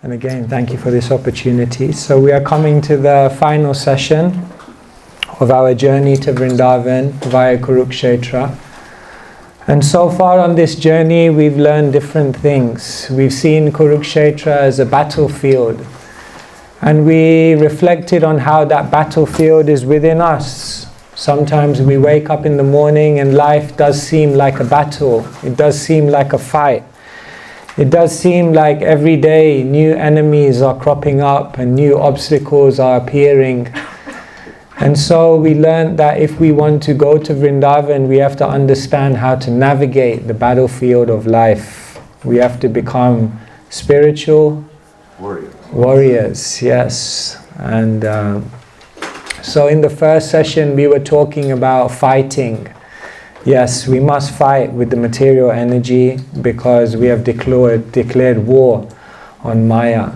And again, thank you for this opportunity. So we are coming to the final session of our journey to Vrindavan via Kuruksetra. And so far on this journey, we've learned different things. We've seen Kuruksetra as a battlefield. And we reflected on how that battlefield is within us. Sometimes we wake up in the morning and life does seem like a battle. It does seem like a fight. It does seem like every day new enemies are cropping up and new obstacles are appearing. And so we learned that if we want to go to Vrindavan, we have to understand how to navigate the battlefield of life. We have to become spiritual warriors, yes. And so in the first session we were talking about fighting. Yes, we must fight with the material energy because we have declared war on Maya.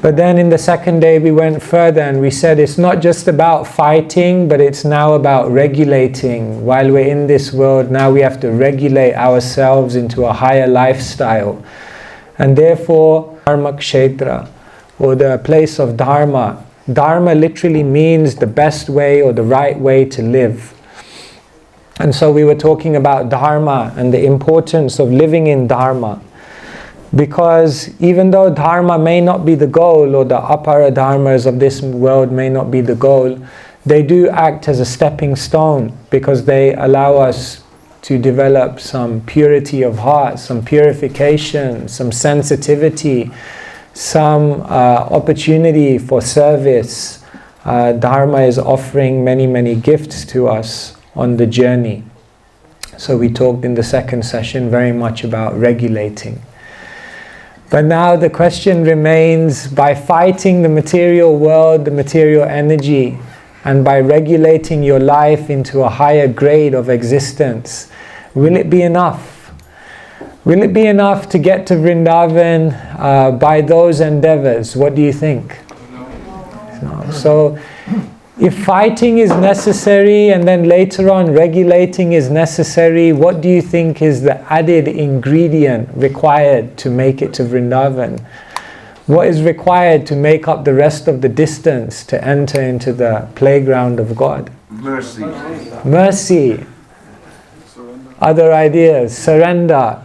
But then in the second day we went further and we said it's not just about fighting, but it's now about regulating. While we're in this world, now we have to regulate ourselves into a higher lifestyle. And therefore, Viraha-Ksetra, or the place of Dharma. Dharma literally means the best way or the right way to live. And so we were talking about Dharma and the importance of living in Dharma. Because even though Dharma may not be the goal, or the apara dharmas of this world may not be the goal, they do act as a stepping stone because they allow us to develop some purity of heart, some purification, some sensitivity, some opportunity for service. Dharma is offering many, many gifts to us on the journey. So we talked in the second session very much about regulating. But now the question remains, by fighting the material world, the material energy, and by regulating your life into a higher grade of existence, will it be enough? Will it be enough to get to Vrindavan by those endeavors? What do you think? No. So if fighting is necessary and then later on regulating is necessary, what do you think is the added ingredient required to make it to Vrindavan? What is required to make up the rest of the distance to enter into the playground of God? Mercy. Mercy. Surrender. Other ideas. Surrender.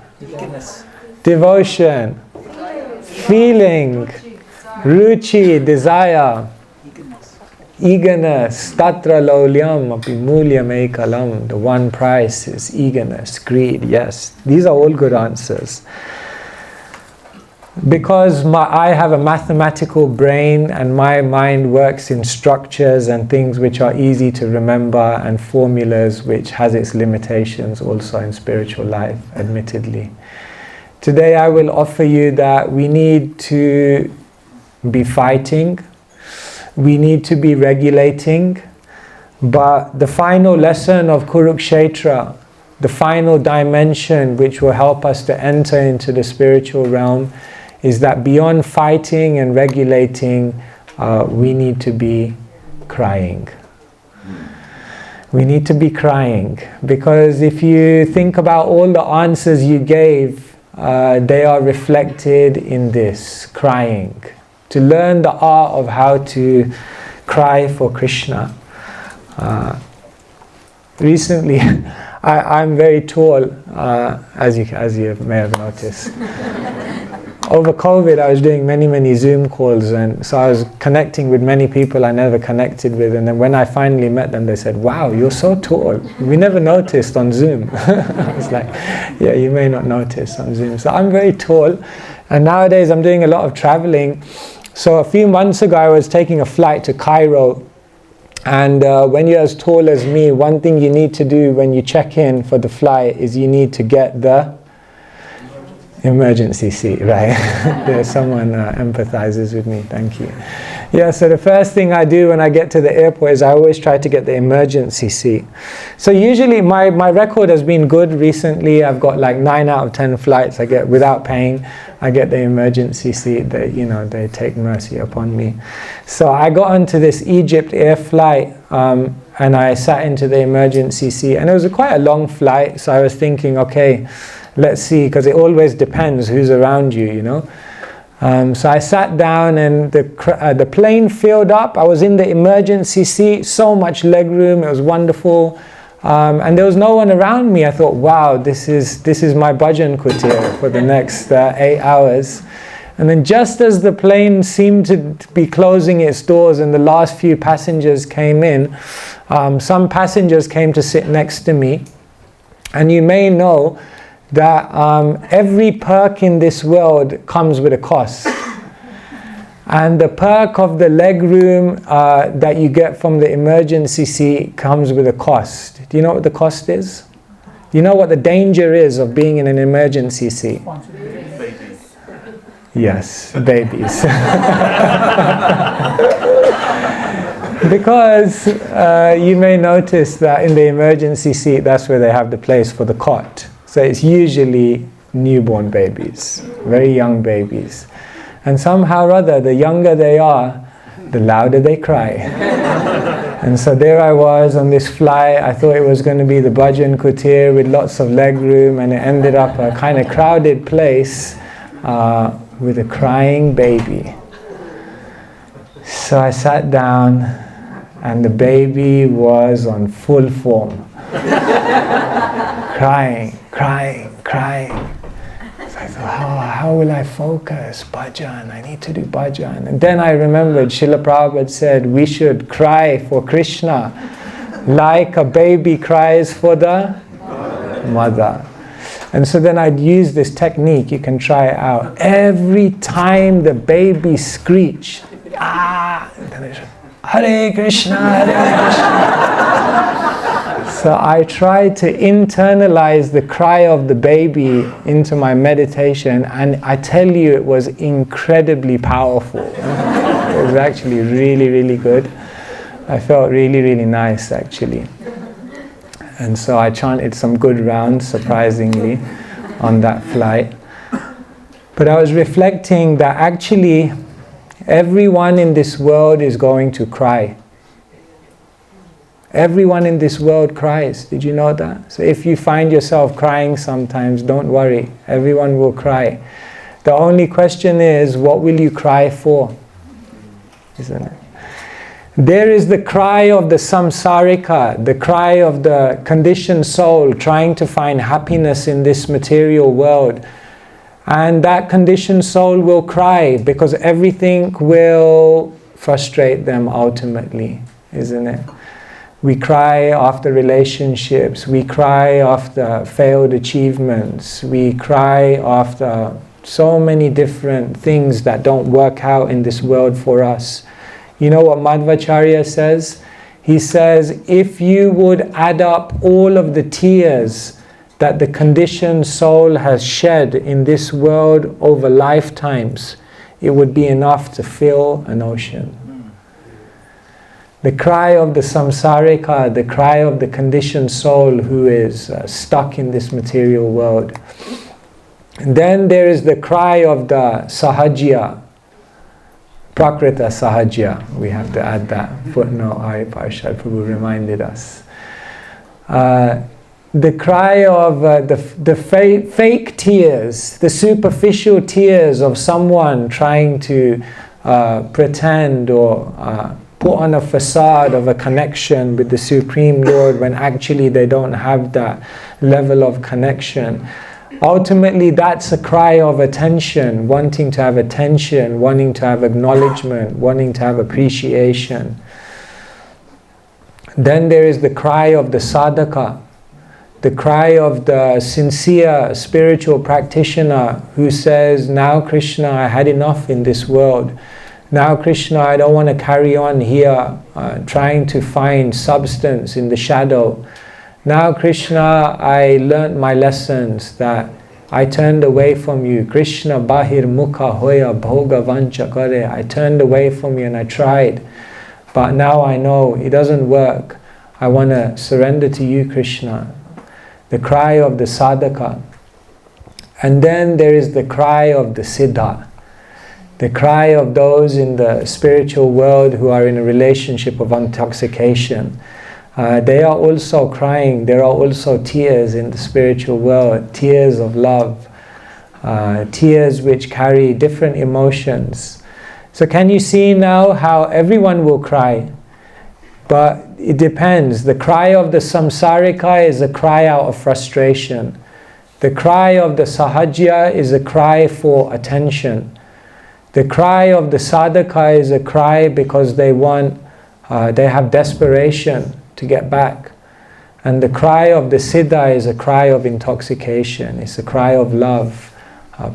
Devotion. Feeling. Ruchi. Desire. Eagerness. Tatra laulyam api mulyam ekalam. The one price is eagerness, greed. Yes, these are all good answers. Because I have a mathematical brain and my mind works in structures and things which are easy to remember and formulas which has its limitations also in spiritual life, admittedly. Today I will offer you that we need to be fighting. We need to be regulating, but the final lesson of Kuruksetra, the final dimension which will help us to enter into the spiritual realm, is that beyond fighting and regulating, we need to be crying. We need to be crying, because if you think about all the answers you gave, they are reflected in this, crying. To learn the art of how to cry for Krishna. Recently, I'm very tall, as you may have noticed. Over COVID, I was doing many Zoom calls, and so I was connecting with many people I never connected with, and then when I finally met them, they said, "Wow, you're so tall. We never noticed on Zoom." I was like, "Yeah, you may not notice on Zoom." So I'm very tall, and nowadays I'm doing a lot of traveling. So a few months ago, I was taking a flight to Cairo, and when you're as tall as me, one thing you need to do when you check in for the flight is you need to get the emergency seat, right? There's someone empathizes with me, thank you. Yeah, so the first thing I do when I get to the airport is I always try to get the emergency seat. So usually my record has been good recently. I've got like 9 out of 10 flights I get without paying. I get the emergency seat. They take mercy upon me. So I got onto this Egypt Air flight and I sat into the emergency seat, and it was quite a long flight, so I was thinking, okay, let's see, because it always depends who's around you, you know. So I sat down and the plane filled up. I was in the emergency seat, so much leg room, it was wonderful. And there was no one around me. I thought, wow, this is my bhajan kutir for the next 8 hours. And then just as the plane seemed to be closing its doors and the last few passengers came in, some passengers came to sit next to me. And you may know that every perk in this world comes with a cost. And the perk of the leg room that you get from the emergency seat comes with a cost. Do you know what the cost is? Do you know what the danger is of being in an emergency seat? Babies. Yes, babies. Because you may notice that in the emergency seat, that's where they have the place for the cot. So it's usually newborn babies, very young babies. And somehow or other, the younger they are, the louder they cry. And so there I was on this flight. I thought it was going to be the bhajan kutir with lots of leg room, and it ended up a kind of crowded place with a crying baby. So I sat down, and the baby was on full form. Crying. So I thought, how will I focus? Bhajan, I need to do bhajan. And then I remembered Srila Prabhupada said we should cry for Krishna like a baby cries for the mother. And so then I'd use this technique, you can try it out. Every time the baby screeched, Hare Krishna, Hare Krishna. So I tried to internalize the cry of the baby into my meditation, and I tell you, it was incredibly powerful. It was actually really, really good. I felt really, really nice, actually. And so I chanted some good rounds, surprisingly, on that flight. But I was reflecting that actually everyone in this world is going to cry. Everyone in this world cries. Did you know that? So if you find yourself crying sometimes, don't worry. Everyone will cry. The only question is, what will you cry for? Isn't it? There is the cry of the samsarika, the cry of the conditioned soul trying to find happiness in this material world. And that conditioned soul will cry because everything will frustrate them ultimately, isn't it? We cry after relationships, we cry after failed achievements, we cry after so many different things that don't work out in this world for us. You know what Madhvacharya says? He says, if you would add up all of the tears that the conditioned soul has shed in this world over lifetimes, it would be enough to fill an ocean. The cry of the samsarika, the cry of the conditioned soul who is stuck in this material world. And then there is the cry of the sahajya, prakrita sahajya. We have to add that footnote, Hari Parshad Prabhu reminded us. The cry of the fake tears, the superficial tears of someone trying to pretend or put on a facade of a connection with the Supreme Lord when actually they don't have that level of connection. Ultimately, that's a cry of attention, wanting to have attention, wanting to have acknowledgement, wanting to have appreciation. Then there is the cry of the sadhaka, the cry of the sincere spiritual practitioner who says, now Krishna, I had enough in this world. Now Krishna, I don't want to carry on here trying to find substance in the shadow. Now Krishna, I learnt my lessons that I turned away from you. Krishna bahir mukha hoya bhoga vancha kare. I turned away from you and I tried. But now I know it doesn't work. I want to surrender to you, Krishna. The cry of the sadhaka. And then there is the cry of the siddha. The cry of those in the spiritual world who are in a relationship of intoxication. They are also crying. There are also tears in the spiritual world, tears of love. tears which carry different emotions. So can you see now how everyone will cry? But it depends. The cry of the samsarika is a cry out of frustration. The cry of the sahajya is a cry for attention. The cry of the sadhaka is a cry because they have desperation to get back. And the cry of the siddha is a cry of intoxication. It's a cry of love,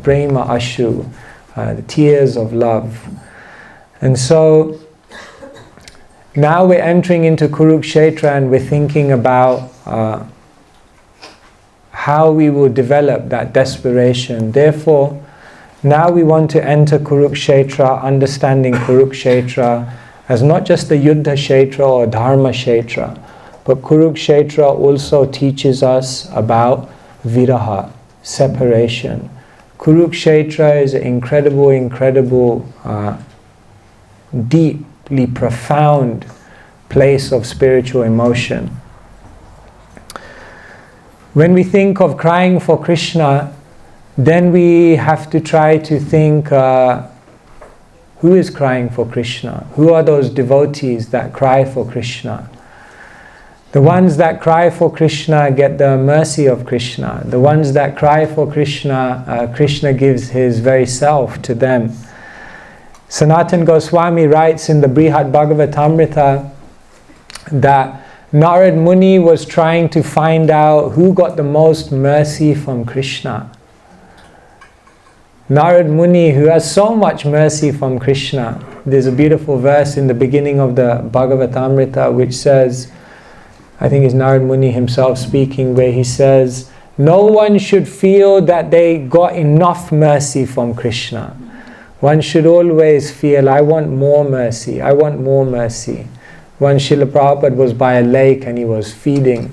prema ashu, the tears of love. And so now we're entering into Kuruksetra and we're thinking about how we will develop that desperation. Therefore, now we want to enter Kuruksetra, understanding Kuruksetra as not just the Yuddha Kshetra or Dharma Kshetra, but Kuruksetra also teaches us about Viraha, separation. Kuruksetra is an incredible, deeply profound place of spiritual emotion. When we think of crying for Krishna, then we have to try to think who is crying for Krishna? Who are those devotees that cry for Krishna? The ones that cry for Krishna get the mercy of Krishna. The ones that cry for Krishna, Krishna gives his very self to them. Sanatana Goswami writes in the Brihad Bhagavatamrita that Narad Muni was trying to find out who got the most mercy from Krishna. Narad Muni, who has so much mercy from Krishna. There's a beautiful verse in the beginning of the Bhagavatamrita which says, I think it's Narad Muni himself speaking, where he says, no one should feel that they got enough mercy from Krishna. One should always feel, I want more mercy, I want more mercy. One Srila Prabhupada was by a lake and he was feeding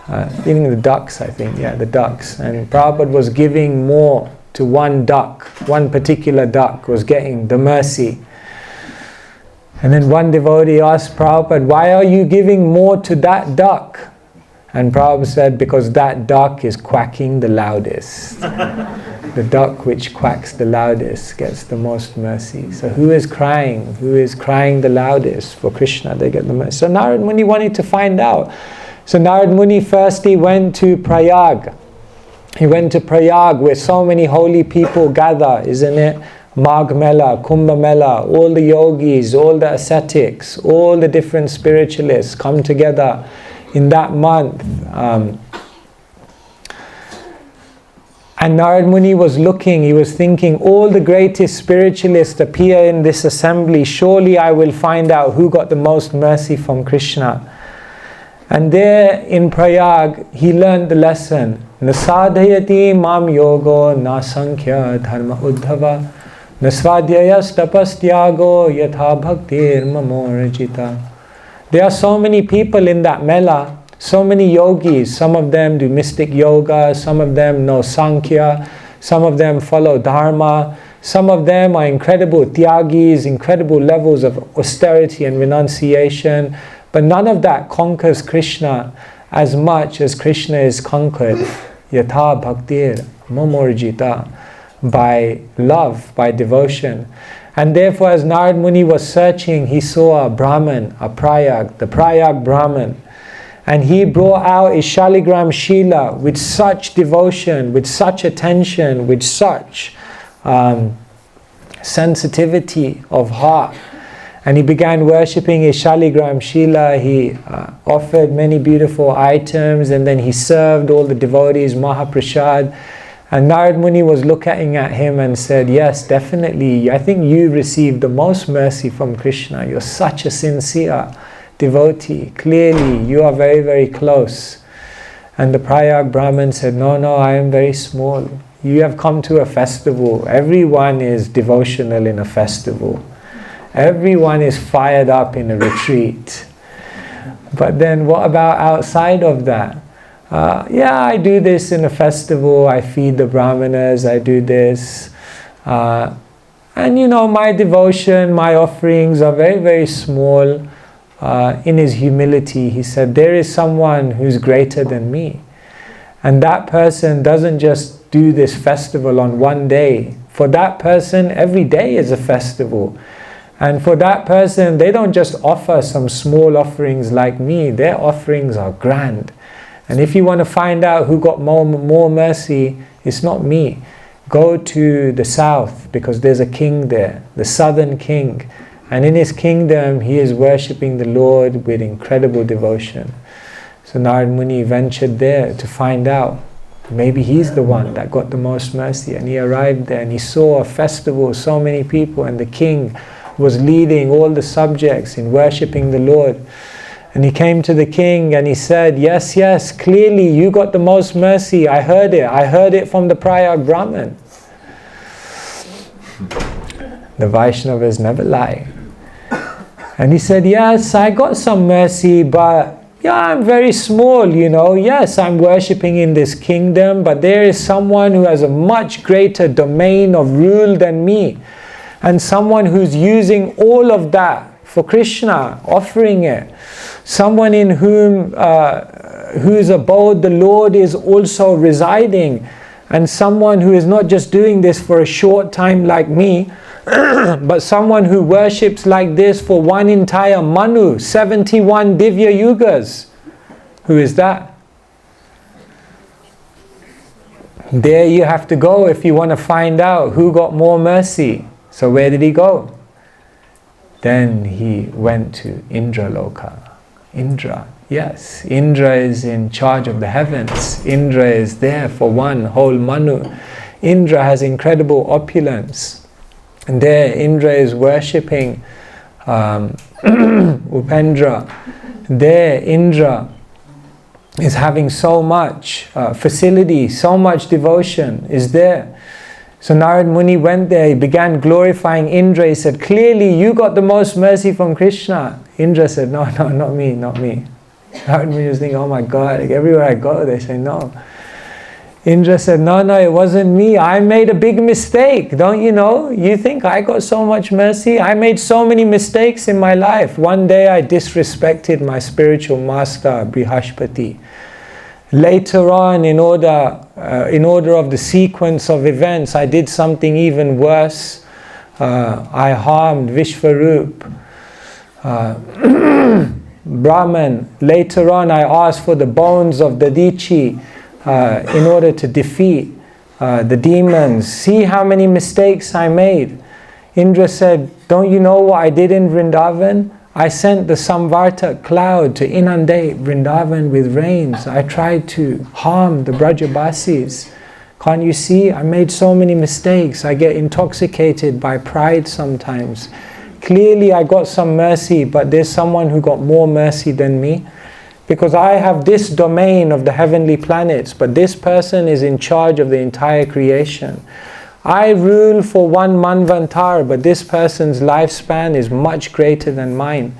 the ducks, I think, the ducks. And Prabhupada was giving more to one duck, one particular duck was getting the mercy. And then one devotee asked Prabhupada, why are you giving more to that duck? And Prabhupada said, because that duck is quacking the loudest. The duck which quacks the loudest gets the most mercy. So who is crying? Who is crying the loudest for Krishna? They get the mercy. So Narad Muni wanted to find out. So Narad Muni firstly went to Prayag. He went to Prayag where so many holy people gather, isn't it? Magh Mela, Kumbh Mela, all the yogis, all the ascetics, all the different spiritualists come together in that month. And Narad Muni was looking, he was thinking, all the greatest spiritualists appear in this assembly, surely I will find out who got the most mercy from Krishna. And there in Prayag, he learned the lesson. Nasadhayati mam yogo na sankhya dharma uddhava nasvadhyayas tapastyago yatha bhaktir mamorjita. There are so many people in that mela, so many yogis. Some of them do mystic yoga, some of them know Sankhya, some of them follow Dharma, some of them are incredible tyagis, incredible levels of austerity and renunciation, but none of that conquers Krishna as much as Krishna is conquered, yatha bhaktir mamorjita, by love, by devotion. And therefore, as Narad Muni was searching, he saw a Brahman, a Prayag, the Prayag Brahman. And he brought out a Shaligram Shila with such devotion, with such attention, with such sensitivity of heart. And he began worshipping a Shaligram Shila. He offered many beautiful items, and then he served all the devotees Mahaprasad. And Narad Muni was looking at him and said, yes, definitely, I think you received the most mercy from Krishna. You're such a sincere devotee. Clearly, you are very, very close. And the Prayag Brahmin said, no, I am very small. You have come to a festival. Everyone is devotional in a festival. Everyone is fired up in a retreat. But then what about outside of that? I do this in a festival, I feed the brahmanas, I do this. And my devotion, my offerings are very, very small. In his humility, he said, there is someone who's greater than me. And that person doesn't just do this festival on one day. For that person, every day is a festival. And for that person, they don't just offer some small offerings like me. Their offerings are grand. And if you want to find out who got more mercy, it's not me. Go to the south, because there's a king there, the southern king. And in his kingdom, he is worshipping the Lord with incredible devotion. So Narad Muni ventured there to find out. Maybe he's the one that got the most mercy. And he arrived there and he saw a festival, so many people, and the king was leading all the subjects in worshipping the Lord. And he came to the king and he said, yes, yes, clearly you got the most mercy. I heard it from the Prayag Brahmin. The Vaishnavas never lie. And he said, yes, I got some mercy, but yeah, I'm very small, you know. Yes, I'm worshipping in this kingdom, but there is someone who has a much greater domain of rule than me. And someone who's using all of that for Krishna, offering it. Someone in whom, whose abode the Lord is also residing. And someone who is not just doing this for a short time like me, but someone who worships like this for one entire Manu, 71 Divya Yugas. Who is that? There you have to go if you want to find out who got more mercy. So where did he go? Then he went to Indra Loka. Indra, yes, Indra is in charge of the heavens. Indra is there for one whole Manu. Indra has incredible opulence. And there Indra is worshipping Upendra. There Indra is having so much facility, so much devotion is there. So Narad Muni went there, he began glorifying Indra. He said, clearly you got the most mercy from Krishna. Indra said, no, not me, not me. Narad Muni was thinking, oh my God, like everywhere I go they say no. Indra said, no, it wasn't me. I made a big mistake. Don't you know? You think I got so much mercy? I made so many mistakes in my life. One day I disrespected my spiritual master, Brihaspati. Later on, in order of the sequence of events, I did something even worse. I harmed Vishvarup, Brahman. Later on, I asked for the bones of Dadichi in order to defeat the demons. See how many mistakes I made. Indra said, don't you know what I did in Vrindavan? I sent the Samvartak cloud to inundate Vrindavan with rains. I tried to harm the Brajabasis. Can't you see? I made so many mistakes. I get intoxicated by pride sometimes. Clearly I got some mercy, but there's someone who got more mercy than me. Because I have this domain of the heavenly planets, but this person is in charge of the entire creation. I rule for one Manvantar, but this person's lifespan is much greater than mine.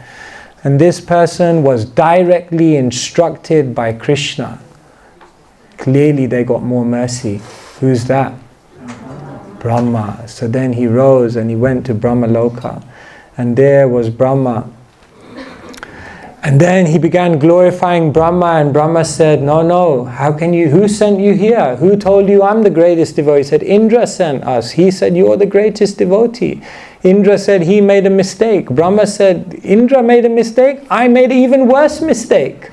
And this person was directly instructed by Krishna. Clearly they got more mercy. Who's that? Brahma. So then he rose and he went to Brahma Loka. And there was Brahma. And then he began glorifying Brahma, and Brahma said, no, how can you, who sent you here? Who told you I'm the greatest devotee? He said, Indra sent us. He said, you're the greatest devotee. Indra said, he made a mistake. Brahma said, Indra made a mistake? I made an even worse mistake.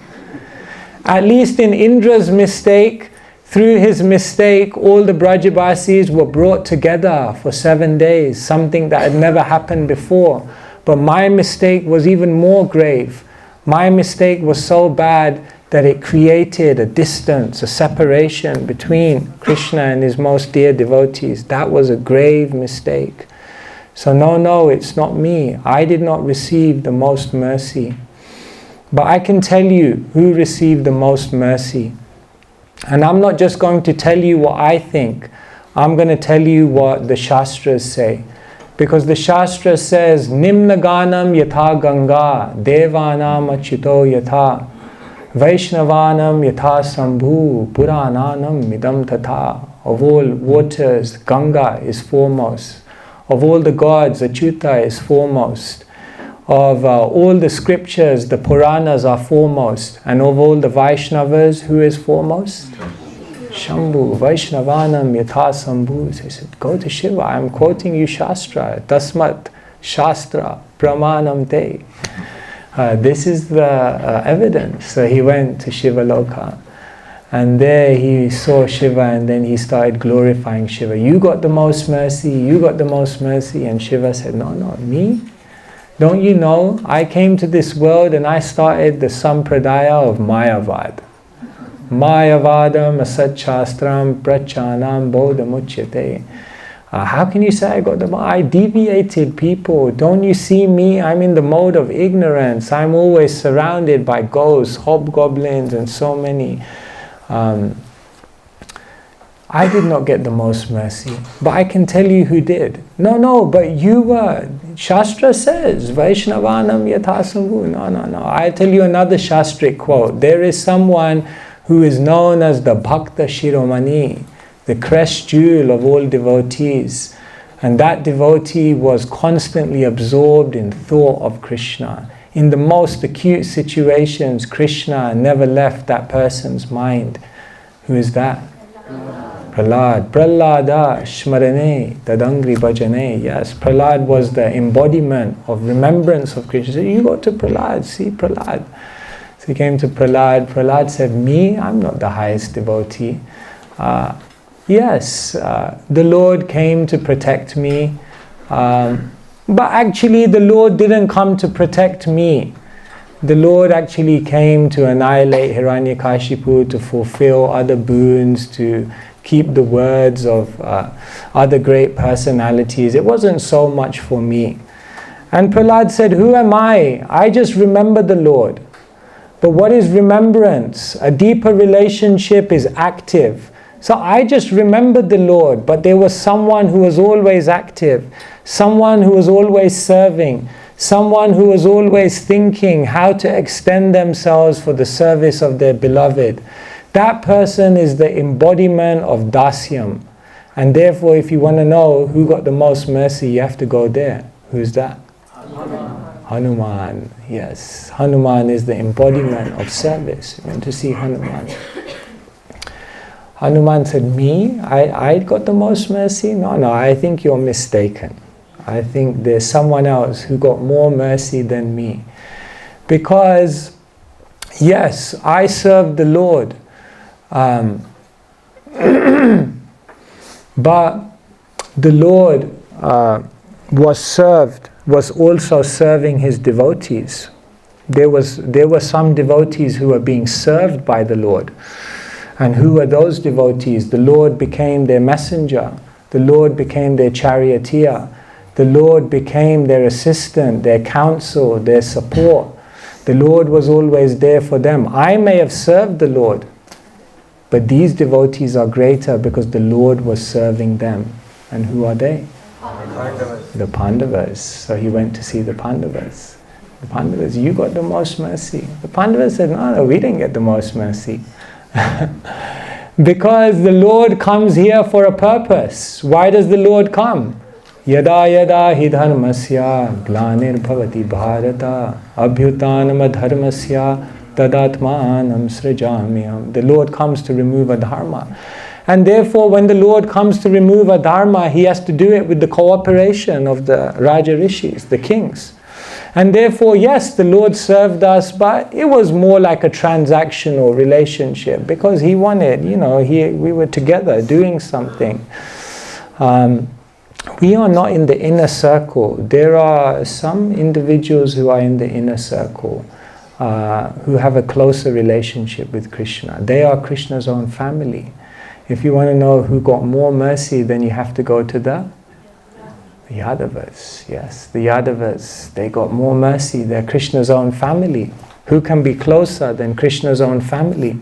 At least in Indra's mistake, through his mistake, all the Brajabasis were brought together for 7 days, something that had never happened before. But my mistake was even more grave. My mistake was so bad that it created a distance, a separation between Krishna and his most dear devotees. That was a grave mistake. So no, it's not me. I did not receive the most mercy. But I can tell you who received the most mercy. And I'm not just going to tell you what I think. I'm going to tell you what the Shastras say. Because the Shastra says, Nimna Ganam Yatha Ganga, Devanam Achyuto Yatha, Vaishnavanam Yatha Sambhu, Purananam Midam Tatha. Of all waters, Ganga is foremost. Of all the gods, Achyuta is foremost. Of all the scriptures, the Puranas are foremost. And of all the Vaishnavas, who is foremost? Shambhu, Vaishnavanam Yatha Sambhu. So he said, go to Shiva, I'm quoting you Shastra, Tasmat Shastra Pramanam Te. This is the evidence. So he went to Shiva Loka. And there he saw Shiva, and then he started glorifying Shiva. You got the most mercy, you got the most mercy. And Shiva said, no, me? Don't you know, I came to this world and I started the sampradaya of Mayavad. Mayavadam asat shastram prachanam bodhamuchyate. How can you say I got the... I deviated people. Don't you see me? I'm in the mode of ignorance. I'm always surrounded by ghosts, hobgoblins, and so many. I did not get the most mercy, but I can tell you who did. No, but you were. Shastra says, Vaishnavanam yathasambhu. No. I'll tell you another Shastric quote. There is someone who is known as the Bhakta Shiromani, the crest jewel of all devotees. And that devotee was constantly absorbed in thought of Krishna. In the most acute situations, Krishna never left that person's mind. Who is that? Prahlad. Prahlada Shmarane Tadangri Bhajane. Yes, Prahlad was the embodiment of remembrance of Krishna. So you go to Prahlad, see Prahlad. So he came to Prahlad. Prahlad said, me? I'm not the highest devotee. Yes, the Lord came to protect me. But actually the Lord didn't come to protect me. The Lord actually came to annihilate Hiranyakashipu, to fulfill other boons, to keep the words of other great personalities. It wasn't so much for me. And Prahlad said, who am I? I just remember the Lord. But what is remembrance? A deeper relationship is active. So I just remembered the Lord, but there was someone who was always active, someone who was always serving, someone who was always thinking how to extend themselves for the service of their beloved. That person is the embodiment of dasyam. And therefore, if you want to know who got the most mercy, you have to go there. Who's that? Hanuman. Yes, Hanuman is the embodiment of service. You want to see Hanuman. Hanuman said, me? I got the most mercy? No, I think you're mistaken. I think there's someone else who got more mercy than me. Because, yes, I served the Lord. But the Lord was also serving his devotees. There were some devotees who were being served by the Lord. And who were those devotees? The Lord became their messenger. The Lord became their charioteer. The Lord became their assistant, their counsel, their support. The Lord was always there for them. I may have served the Lord, but these devotees are greater because the Lord was serving them. And who are they? Pandavas. The Pandavas. So he went to see the Pandavas. The Pandavas, you got the most mercy. The Pandavas said, no, we didn't get the most mercy. Because the Lord comes here for a purpose. Why does the Lord come? Yada yada hi dharmasya glanir bhavati bharata abhyutanam dharmasya tadatmanam srajamyam. The Lord comes to remove a dharma. And therefore, when the Lord comes to remove a dharma, he has to do it with the cooperation of the Raja Rishis, the kings. And therefore, yes, the Lord served us, but it was more like a transactional relationship because he wanted, we were together doing something. We are not in the inner circle. There are some individuals who are in the inner circle who have a closer relationship with Krishna. They are Krishna's own family. If you want to know who got more mercy, then you have to go to the Yadavas. Yes, the Yadavas, they got more mercy. They're Krishna's own family. Who can be closer than Krishna's own family?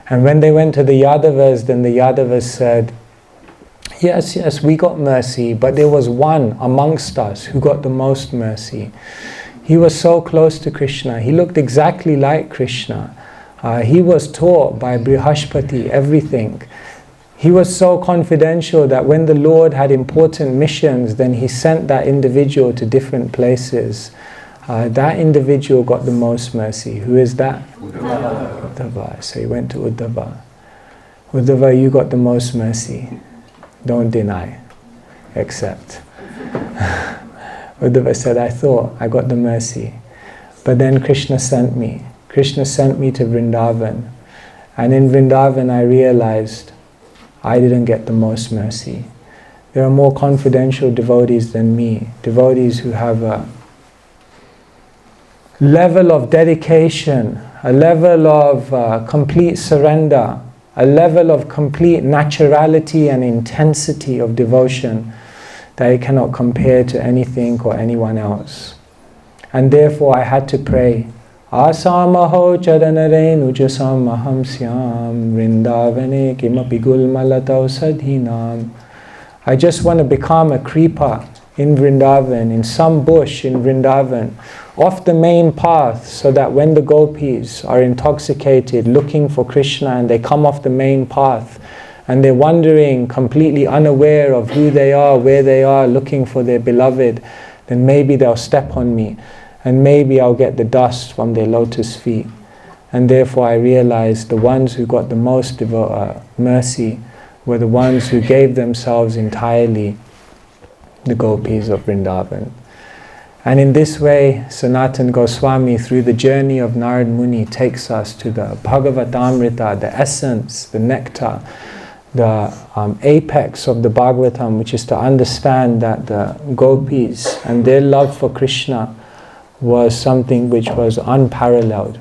And when they went to the Yadavas, then the Yadavas said, yes, we got mercy, but there was one amongst us who got the most mercy. He was so close to Krishna. He looked exactly like Krishna. He was taught by Brihaspati everything. He was so confidential that when the Lord had important missions, then he sent that individual to different places. That individual got the most mercy. Who is that? Uddhava. So he went to Uddhava. Uddhava, you got the most mercy. Don't deny, accept. Uddhava said, I thought I got the mercy. But then Krishna sent me. Krishna sent me to Vrindavan. And in Vrindavan I realized I didn't get the most mercy. There are more confidential devotees than me. Devotees who have a level of dedication, a level of complete surrender, a level of complete naturality and intensity of devotion that it cannot compare to anything or anyone else. And therefore I had to pray, Asamaho chadanarenu jasam aham syam vrindavane kimapi gulmalatau sadhinam. I just want to become a creeper in Vrindavan, in some bush in Vrindavan, off the main path, so that when the gopis are intoxicated looking for Krishna and they come off the main path and they're wandering completely unaware of who they are, where they are, looking for their beloved, then maybe they'll step on me and maybe I'll get the dust from their lotus feet. And therefore I realized the ones who got the most mercy were the ones who gave themselves entirely, the gopis of Vrindavan. And in this way, Sanatana Goswami, through the journey of Narad Muni, takes us to the Bhagavatamrita, the essence, the nectar, the apex of the Bhagavatam, which is to understand that the gopis and their love for Krishna was something which was unparalleled.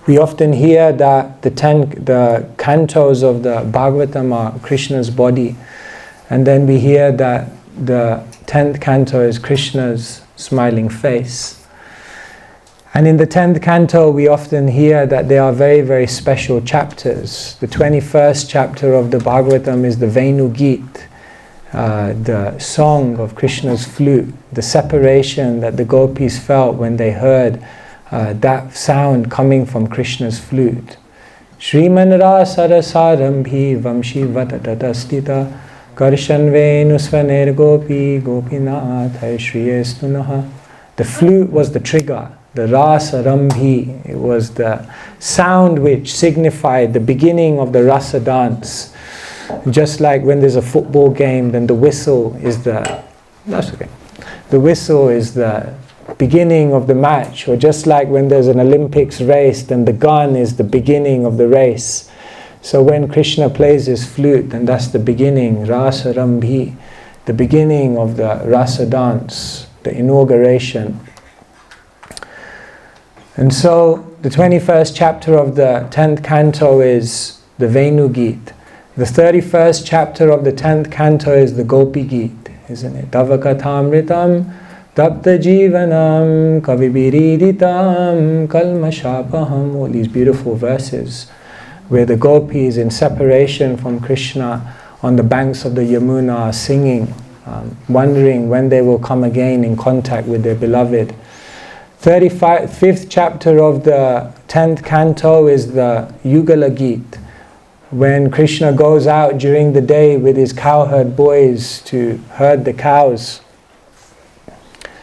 We often hear that the cantos of the Bhagavatam are Krishna's body, and then we hear that the 10th canto is Krishna's smiling face. And in the 10th canto we often hear that there are very, very special chapters. The 21st chapter of the Bhagavatam is the Venu Geet, the song of Krishna's flute, the separation that the gopis felt when they heard that sound coming from Krishna's flute. Shriman Rasara Sarambhi Vamshi Vatatatastita Karshan Venusvaner Gopi Gopinath Shriyestunaha. The flute was the trigger, the Rasa Rambhi. It was the sound which signified the beginning of the Rasa dance. Just like when there's a football game, then the whistle is the whistle is the beginning of the match. Or just like when there's an Olympics race, then the gun is the beginning of the race. So when Krishna plays his flute, then that's the beginning, Rasa Rambhi, the beginning of the Rasa dance, the inauguration. And so the 21st chapter of the 10th canto is the Venu Geet. The 31st chapter of the 10th canto is the Gopi Geet, isn't it? Davakatamritam, Tapta Jivanam, Kavibiriditam, Kalmashapaham, all these beautiful verses where the gopis in separation from Krishna on the banks of the Yamuna are singing, wondering when they will come again in contact with their beloved. 35th chapter of the 10th canto is the Yugala Geet, when Krishna goes out during the day with his cowherd boys to herd the cows.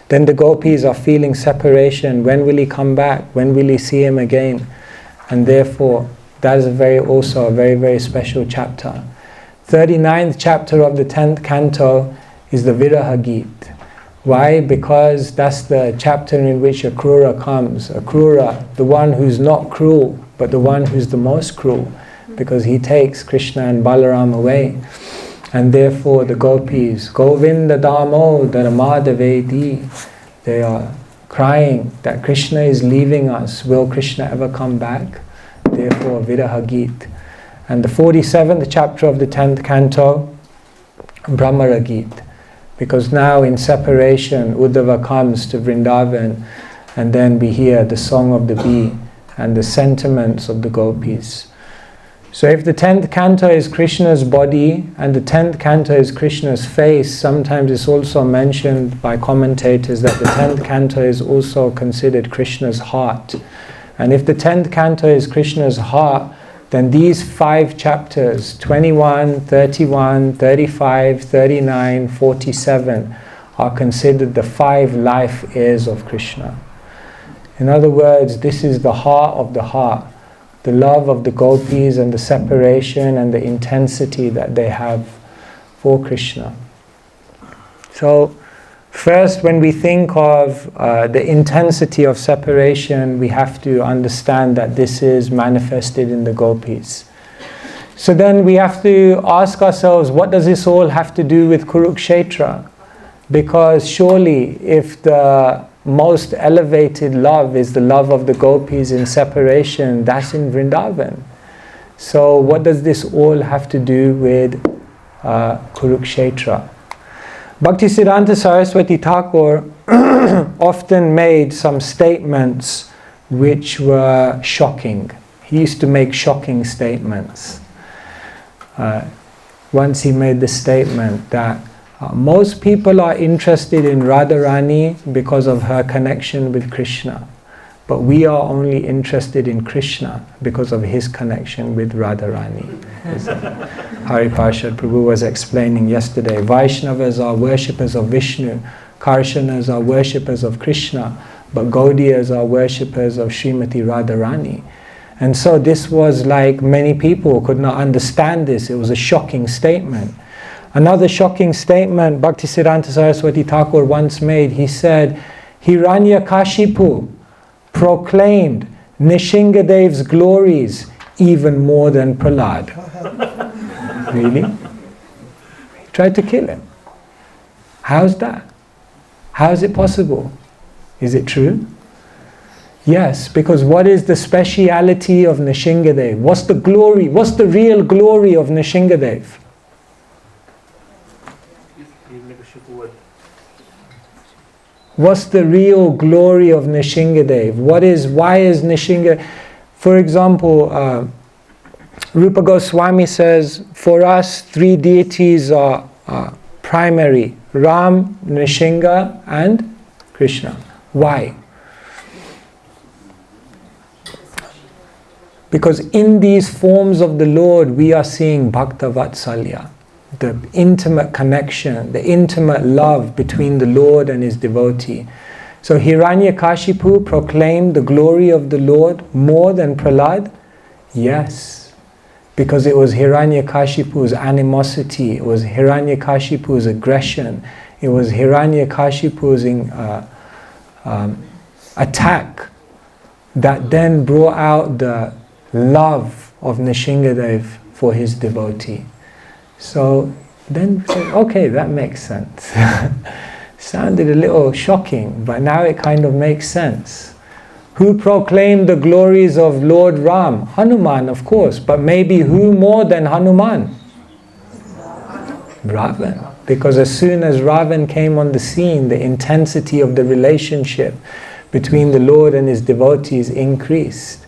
Then the gopis are feeling separation. When will he come back? When will he see him again? And therefore, that is also a very, very special chapter. 39th chapter of the 10th canto is the Viraha-Geet. Why? Because that's the chapter in which Akrura comes. Akrura, the one who's not cruel, but the one who's the most cruel, because he takes Krishna and Balaram away. And therefore the gopis, Govinda Damo Dharmadavedi, they are crying that Krishna is leaving us. Will Krishna ever come back? Therefore Viraha-Geet. And the 47th chapter of the 10th canto, Brahmara-Geet. Because now in separation, Uddhava comes to Vrindavan, and then we hear the song of the bee and the sentiments of the gopis. So if the 10th canto is Krishna's body and the 10th canto is Krishna's face, sometimes it's also mentioned by commentators that the 10th canto is also considered Krishna's heart. And if the 10th canto is Krishna's heart, then these 5 chapters, 21, 31, 35, 39, 47, are considered the 5 life heirs of Krishna. In other words, this is the heart of the heart. the love of the gopis and the separation and the intensity that they have for Krishna. So first, when we think of the intensity of separation, we have to understand that this is manifested in the gopis. So then we have to ask ourselves, what does this all have to do with Kuruksetra? Because surely if the most elevated love is the love of the gopis in separation, that's in Vrindavan. So what does this all have to do with Kuruksetra? Bhaktisiddhanta Saraswati Thakur often made some statements which were shocking. He used to make shocking statements. Once he made the statement that most people are interested in Radharani because of her connection with Krishna, but we are only interested in Krishna because of his connection with Radharani. As Hari Parshad Prabhu was explaining yesterday, Vaishnavas are worshippers of Vishnu, Karshanas are worshippers of Krishna, but Gaudiyas are worshippers of Srimati Radharani. And so this was like, many people could not understand this. It was a shocking statement. Another shocking statement Bhaktisiddhanta Saraswati Thakur once made, he said, Hiranyakashipu proclaimed Nishingadev's glories even more than Prahlad. Really? He tried to kill him. How's that? How is it possible? Is it true? Yes, because what is the speciality of Nishingadev? What's the glory? What's the real glory of Nishingadev? What's the real glory of Nishingadev? Why is Nishingadev? For example, Rupa Goswami says, for us, three deities are primary: Ram, Nishinga, and Krishna. Why? Because in these forms of the Lord, we are seeing Bhakta Vatsalya, the intimate connection, the intimate love between the Lord and his devotee. So Hiranyakashipu proclaimed the glory of the Lord more than Prahlad? Yes, because it was Hiranyakashipu's animosity, it was Hiranyakashipu's aggression, it was Hiranyakashipu's attack that then brought out the love of Nishingadev for his devotee. So then we said, okay, that makes sense. Sounded a little shocking, but now it kind of makes sense. Who proclaimed the glories of Lord Ram? Hanuman, of course, but maybe who more than Hanuman? Ravan. Because as soon as Ravan came on the scene, the intensity of the relationship between the Lord and his devotees increased.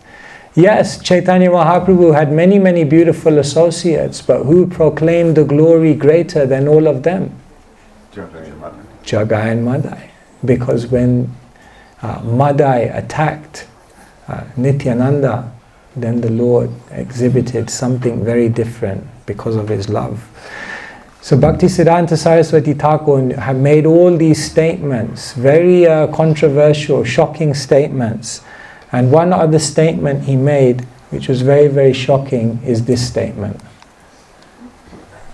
Yes, Chaitanya Mahaprabhu had many, many beautiful associates, but who proclaimed the glory greater than all of them? Jagai and Madai. Because when Madai attacked Nityananda, then the Lord exhibited something very different because of his love. So Bhaktisiddhanta Saraswati Thakur have made all these statements, very controversial, shocking statements. And one other statement he made, which was very, very shocking, is this statement.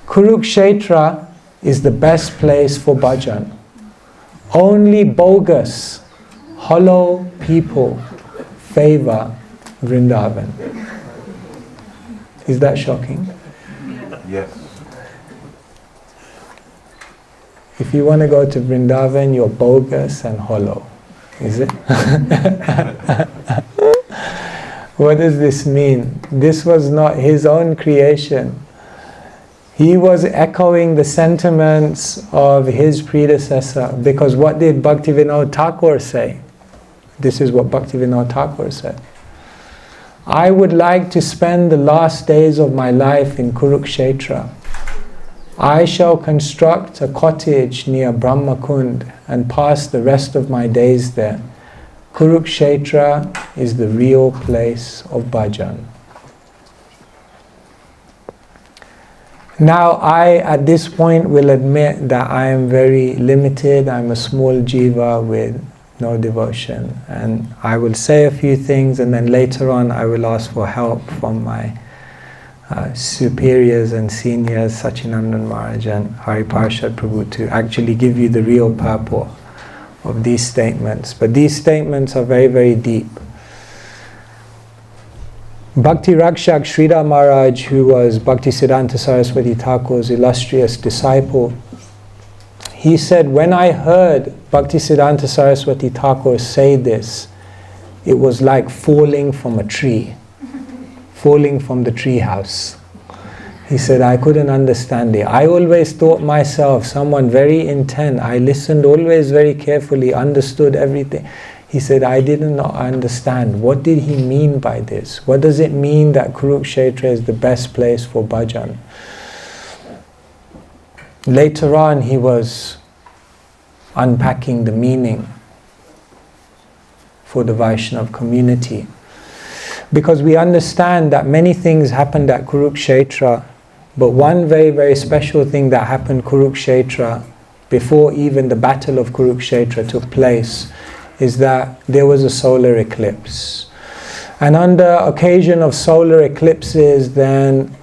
Kuruksetra is the best place for bhajan. Only bogus, hollow people favor Vrindavan. Is that shocking? Yes. If you want to go to Vrindavan, you're bogus and hollow. Is it? What does this mean? This was not his own creation. He was echoing the sentiments of his predecessor, because what did Bhaktivinoda Thakur say? This is what Bhaktivinoda Thakur said. I would like to spend the last days of my life in Kuruksetra. I shall construct a cottage near Brahmakund and pass the rest of my days there. Kuruksetra is the real place of bhajan. Now I, at this point, will admit that I am very limited. I'm a small jiva with no devotion. And I will say a few things, and then later on I will ask for help from my superiors and seniors, Sachinandan Maharaj and Hari Parshad Prabhu, to actually give you the real purport of these statements. But these statements are very, very deep. Bhakti Rakshak Sridhar Maharaj, who was Bhaktisiddhanta Saraswati Thakur's illustrious disciple, he said, when I heard Bhaktisiddhanta Saraswati Thakur say this, it was like falling from a tree, falling from the tree house. He said, I couldn't understand it. I always thought myself someone very intent. I listened always very carefully, understood everything. He said, I didn't understand. What did he mean by this? What does it mean that Kuruksetra is the best place for bhajan? Later on, he was unpacking the meaning for the Vaishnava community. Because we understand that many things happened at Kuruksetra, but one very, very special thing that happened Kuruksetra before even the battle of Kuruksetra took place is that there was a solar eclipse. And on the occasion of solar eclipses, then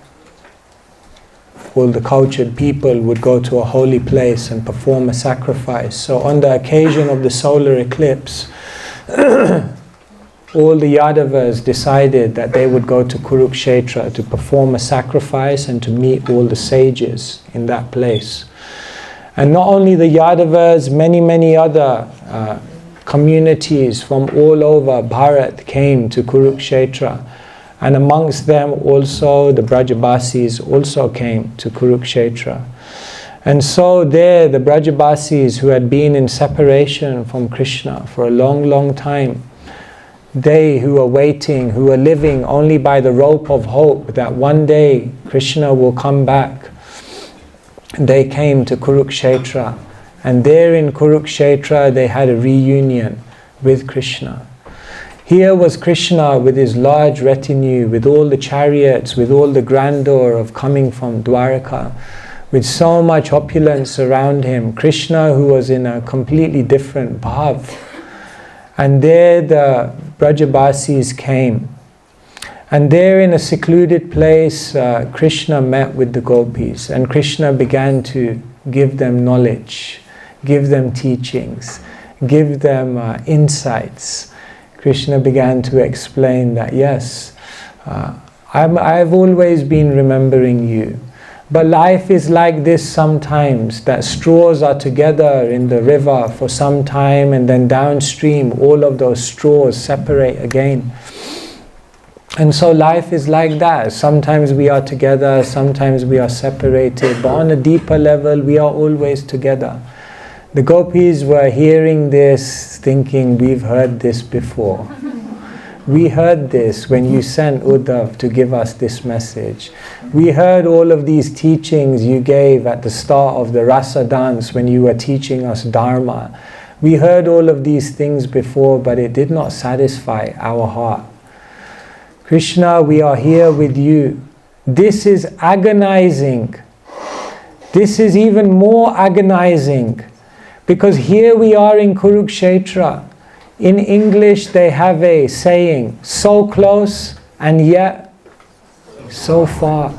all the cultured people would go to a holy place and perform a sacrifice. So on the occasion of the solar eclipse, all the Yadavas decided that they would go to Kuruksetra to perform a sacrifice and to meet all the sages in that place. And not only the Yadavas, many, many other communities from all over Bharat came to Kuruksetra. And amongst them also the Brajabasis also came to Kuruksetra. And so there the Brajabasis who had been in separation from Krishna for a long, long time, they who are waiting, who are living only by the rope of hope that one day Krishna will come back, they came to Kuruksetra. And there in Kuruksetra they had a reunion with Krishna. Here was Krishna with his large retinue, with all the chariots, with all the grandeur of coming from Dwaraka, with so much opulence around him. Krishna who was in a completely different bhav. And there the Brajabasis came. And there in a secluded place, Krishna met with the gopis. And Krishna began to give them knowledge, give them teachings, give them insights. Krishna began to explain that, yes, I've always been remembering you. But life is like this sometimes, that straws are together in the river for some time and then downstream all of those straws separate again. And so life is like that. Sometimes we are together, sometimes we are separated, but on a deeper level we are always together. The gopis were hearing this, thinking, we've heard this before. We heard this when you sent Uddhav to give us this message. We heard all of these teachings you gave at the start of the Rasa dance when you were teaching us Dharma. We heard all of these things before, but it did not satisfy our heart. Krishna, we are here with you. This is agonizing. This is even more agonizing. Because here we are in Kuruksetra. In English they have a saying, so close and yet so far.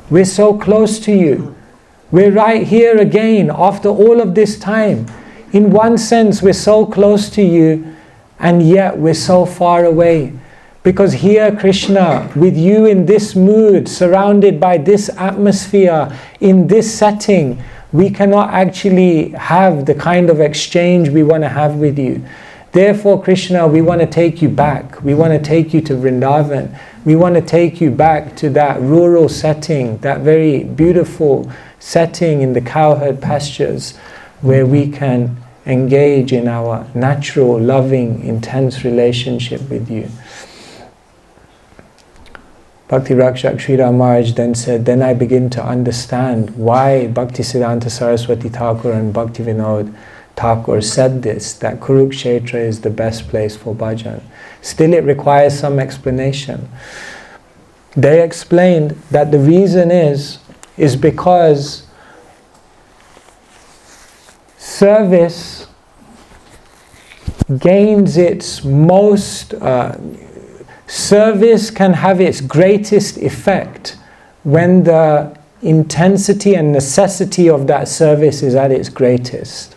We're so close to you. We're right here again after all of this time. In one sense we're so close to you and yet we're so far away. Because here Krishna, with you in this mood, surrounded by this atmosphere, in this setting, we cannot actually have the kind of exchange we want to have with you. Therefore, Krishna, we want to take you back. We want to take you to Vrindavan. We want to take you back to that rural setting, that very beautiful setting in the cowherd pastures, where we can engage in our natural, loving, intense relationship with you. Bhakti Rakshak Sridhar Maharaj then said, then I begin to understand why Bhaktisiddhanta Saraswati Thakur and Bhaktivinoda Thakur said this, that Kuruksetra is the best place for bhajan. Still it requires some explanation. They explained that the reason is because service gains its most, service can have its greatest effect when the intensity and necessity of that service is at its greatest.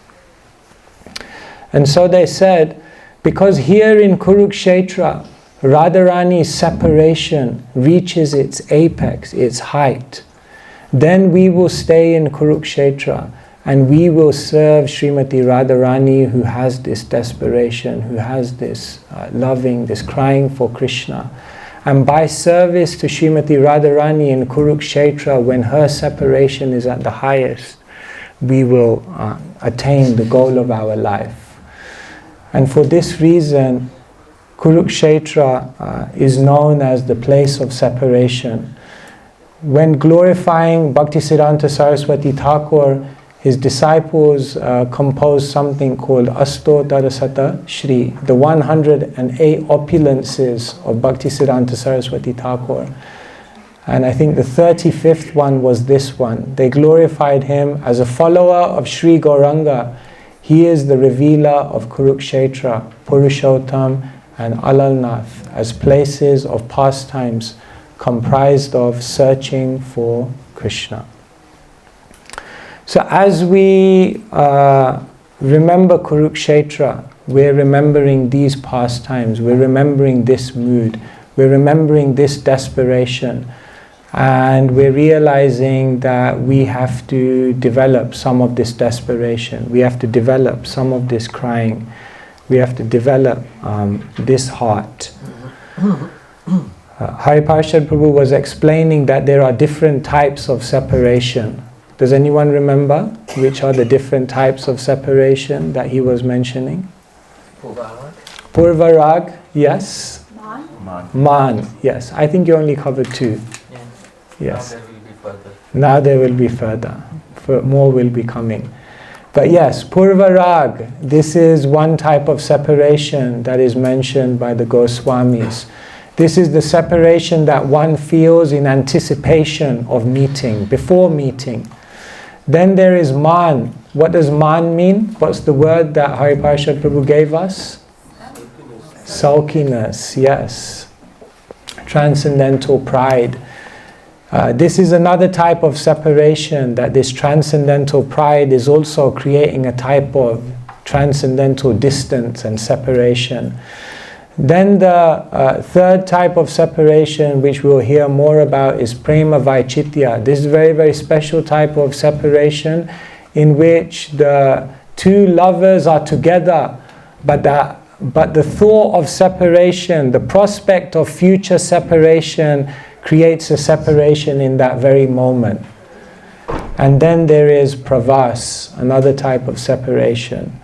And so they said, because here in Kuruksetra, Radharani's separation reaches its apex, its height, then we will stay in Kuruksetra and we will serve Srimati Radharani, who has this desperation, who has this loving, this crying for Krishna. And by service to Srimati Radharani in Kuruksetra, when her separation is at the highest, we will attain the goal of our life. And for this reason, Kuruksetra is known as the place of separation. When glorifying Bhaktisiddhanta Saraswati Thakur, his disciples composed something called Asto Darasata Shri, the 108 opulences of Bhaktisiddhanta Saraswati Thakur. And I think the 35th one was this one. They glorified him as a follower of Sri Gauranga. He is the revealer of Kuruksetra, Purushottam and Alalnath as places of pastimes comprised of searching for Krishna. So as we remember Kuruksetra, we're remembering these pastimes, we're remembering this mood, we're remembering this desperation, and we're realizing that we have to develop some of this desperation, we have to develop some of this crying, we have to develop this heart. Hariparshad Prabhu was explaining that there are different types of separation. Does anyone remember which are the different types of separation that he was mentioning? Purvarag, yes. Man, yes. I think you only covered two. Yes. Now there will be further. More will be coming. But yes, Purvarag, this is one type of separation that is mentioned by the Goswamis. This is the separation that one feels in anticipation of meeting, before meeting. Then there is Man. What does Man mean? What's the word that Hariparshad Prabhu gave us? Sulkiness, yes. Transcendental pride. This is another type of separation, that this transcendental pride is also creating a type of transcendental distance and separation. Then the third type of separation, which we'll hear more about, is Prema Vaichitya. This is a very, very special type of separation in which the two lovers are together, but the thought of separation, the prospect of future separation, creates a separation in that very moment. And then there is Pravas, another type of separation,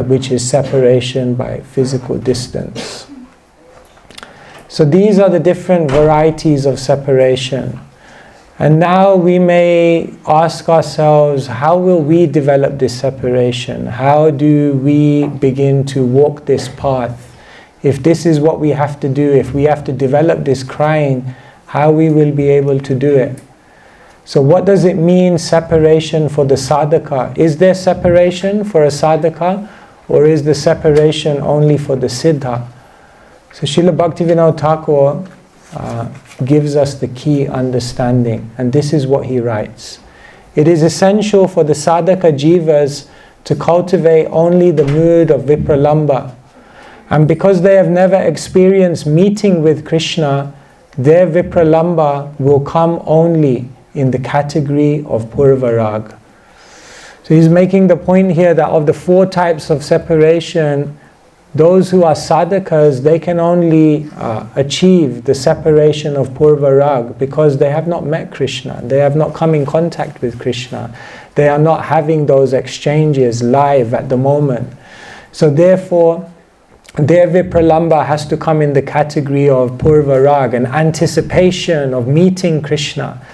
which is separation by physical distance. So these are the different varieties of separation. And now we may ask ourselves, how will we develop this separation? How do we begin to walk this path? If this is what we have to do, if we have to develop this crying, how we will be able to do it? So what does it mean, separation for the sadhaka? Is there separation for a sadhaka, or is the separation only for the siddha? So Srila Bhaktivinoda Thakur gives us the key understanding, and this is what he writes. It is essential for the sadhaka jivas to cultivate only the mood of vipralamba, and because they have never experienced meeting with Krishna, their vipralamba will come only in the category of purvarag. So he's making the point here that of the four types of separation, those who are sadhakas, they can only achieve the separation of purvarag because they have not met Krishna, they have not come in contact with Krishna, they are not having those exchanges live at the moment. So therefore, their vipralamba has to come in the category of purvarag, an anticipation of meeting Krishna.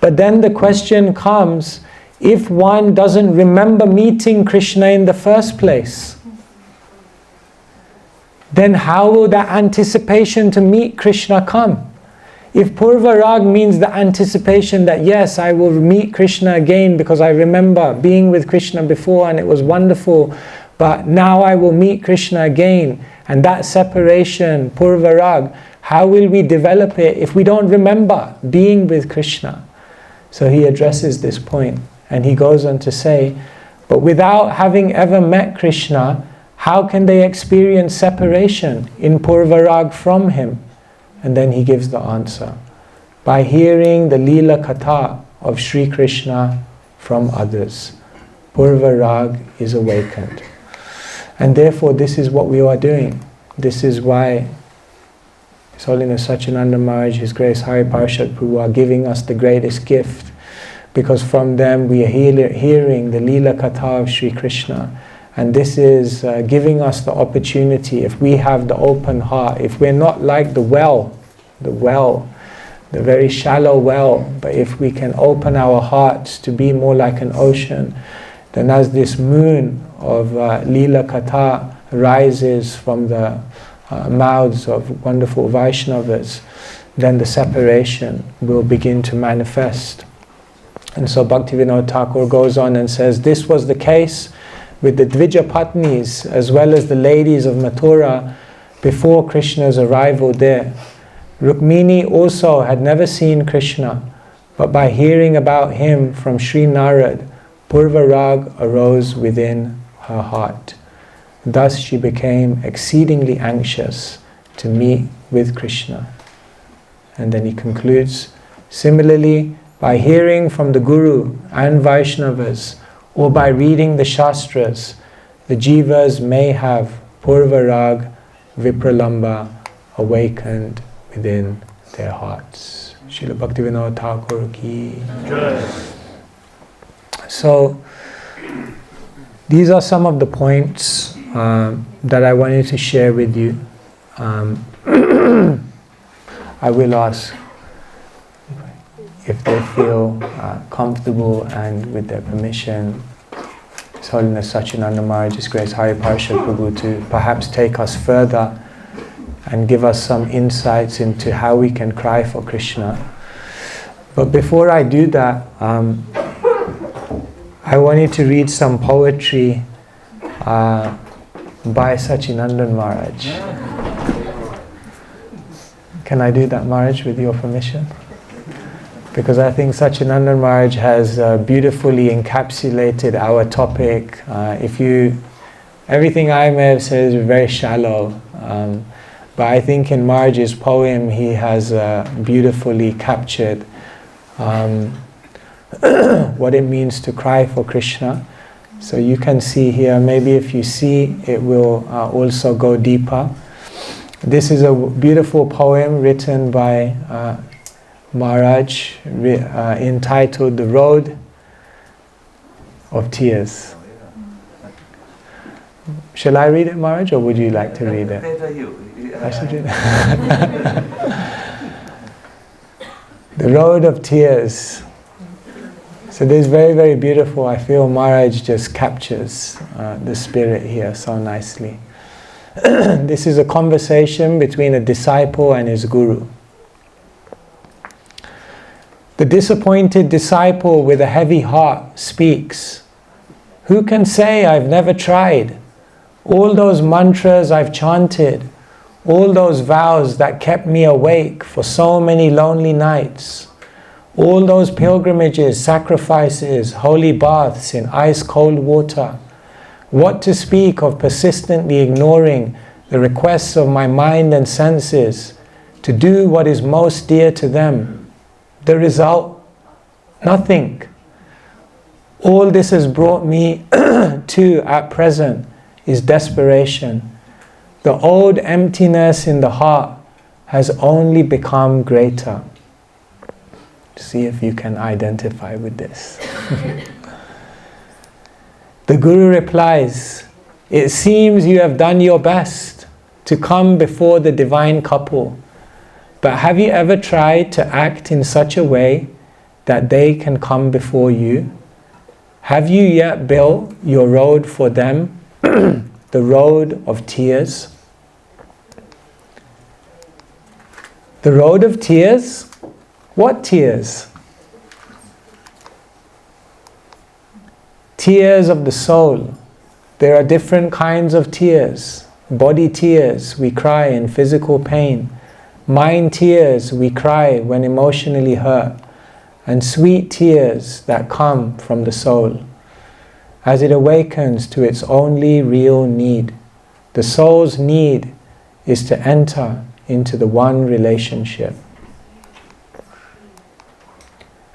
But then the question comes, if one doesn't remember meeting Krishna in the first place, then how will that anticipation to meet Krishna come? If purvarag means the anticipation that yes, I will meet Krishna again because I remember being with Krishna before and it was wonderful, but now I will meet Krishna again. And that separation, purvarag, how will we develop it if we don't remember being with Krishna? So he addresses this point, and he goes on to say, but without having ever met Krishna, how can they experience separation in purvarag from him? And then he gives the answer. By hearing the Leela Katha of Sri Krishna from others, purvarag is awakened. And therefore this is what we are doing. This is why His Holiness Satchidananda Maharaj, His Grace Hari Parshad Prabhu are giving us the greatest gift, because from them we are hearing the Leela Katha of Sri Krishna. And this is giving us the opportunity, if we have the open heart, if we're not like the very shallow well, but if we can open our hearts to be more like an ocean, then as this moon of Leela Katha rises from the mouths of wonderful Vaishnavas, then the separation will begin to manifest. And so Bhaktivinoda Thakur goes on and says, this was the case with the Dvija Patnis as well as the ladies of Mathura before Krishna's arrival there. Rukmini also had never seen Krishna, but by hearing about him from Sri Narad, purvarag arose within her heart. Thus she became exceedingly anxious to meet with Krishna. And then he concludes, similarly, by hearing from the Guru and Vaishnavas, or by reading the Shastras, the Jivas may have purvarag vipralamba awakened within their hearts. Srila Bhaktivinoda Thakur ki Jai. So, these are some of the points that I wanted to share with you. I will ask if they feel comfortable and with their permission, His Holiness Satchidananda Maharaj, His Grace Hari Parshad Prabhu, to perhaps take us further and give us some insights into how we can cry for Krishna. But before I do that, I wanted to read some poetry by Satchidananda Maharaj. Can I do that, Maharaj, with your permission? Because I think Satchidananda Maharaj has beautifully encapsulated our topic. Everything I may have said is very shallow, but I think in Maharaj's poem he has beautifully captured what it means to cry for Krishna. So you can see here, maybe if you see, it will also go deeper. This is a beautiful poem written by Maharaj, entitled The Road of Tears. Shall I read it, Maharaj, or would you like to read it? I should read it. The Road of Tears. So this is very, very beautiful. I feel Maharaj just captures the spirit here so nicely. This is a conversation between a disciple and his guru. The disappointed disciple with a heavy heart speaks. Who can say I've never tried? All those mantras I've chanted, all those vows that kept me awake for so many lonely nights, all those pilgrimages, sacrifices, holy baths in ice-cold water. What to speak of persistently ignoring the requests of my mind and senses to do what is most dear to them? The result? Nothing. All this has brought me to at present is desperation. The old emptiness in the heart has only become greater. See if you can identify with this. The Guru replies, it seems you have done your best to come before the divine couple, but have you ever tried to act in such a way that they can come before you? Have you yet built your road for them, the road of tears? The road of tears? What tears? Tears of the soul, There are different kinds of tears. Body tears, we cry in physical pain. Mind tears, we cry when emotionally hurt. And sweet tears that come from the soul as it awakens to its only real need. The soul's need is to enter into the one relationship.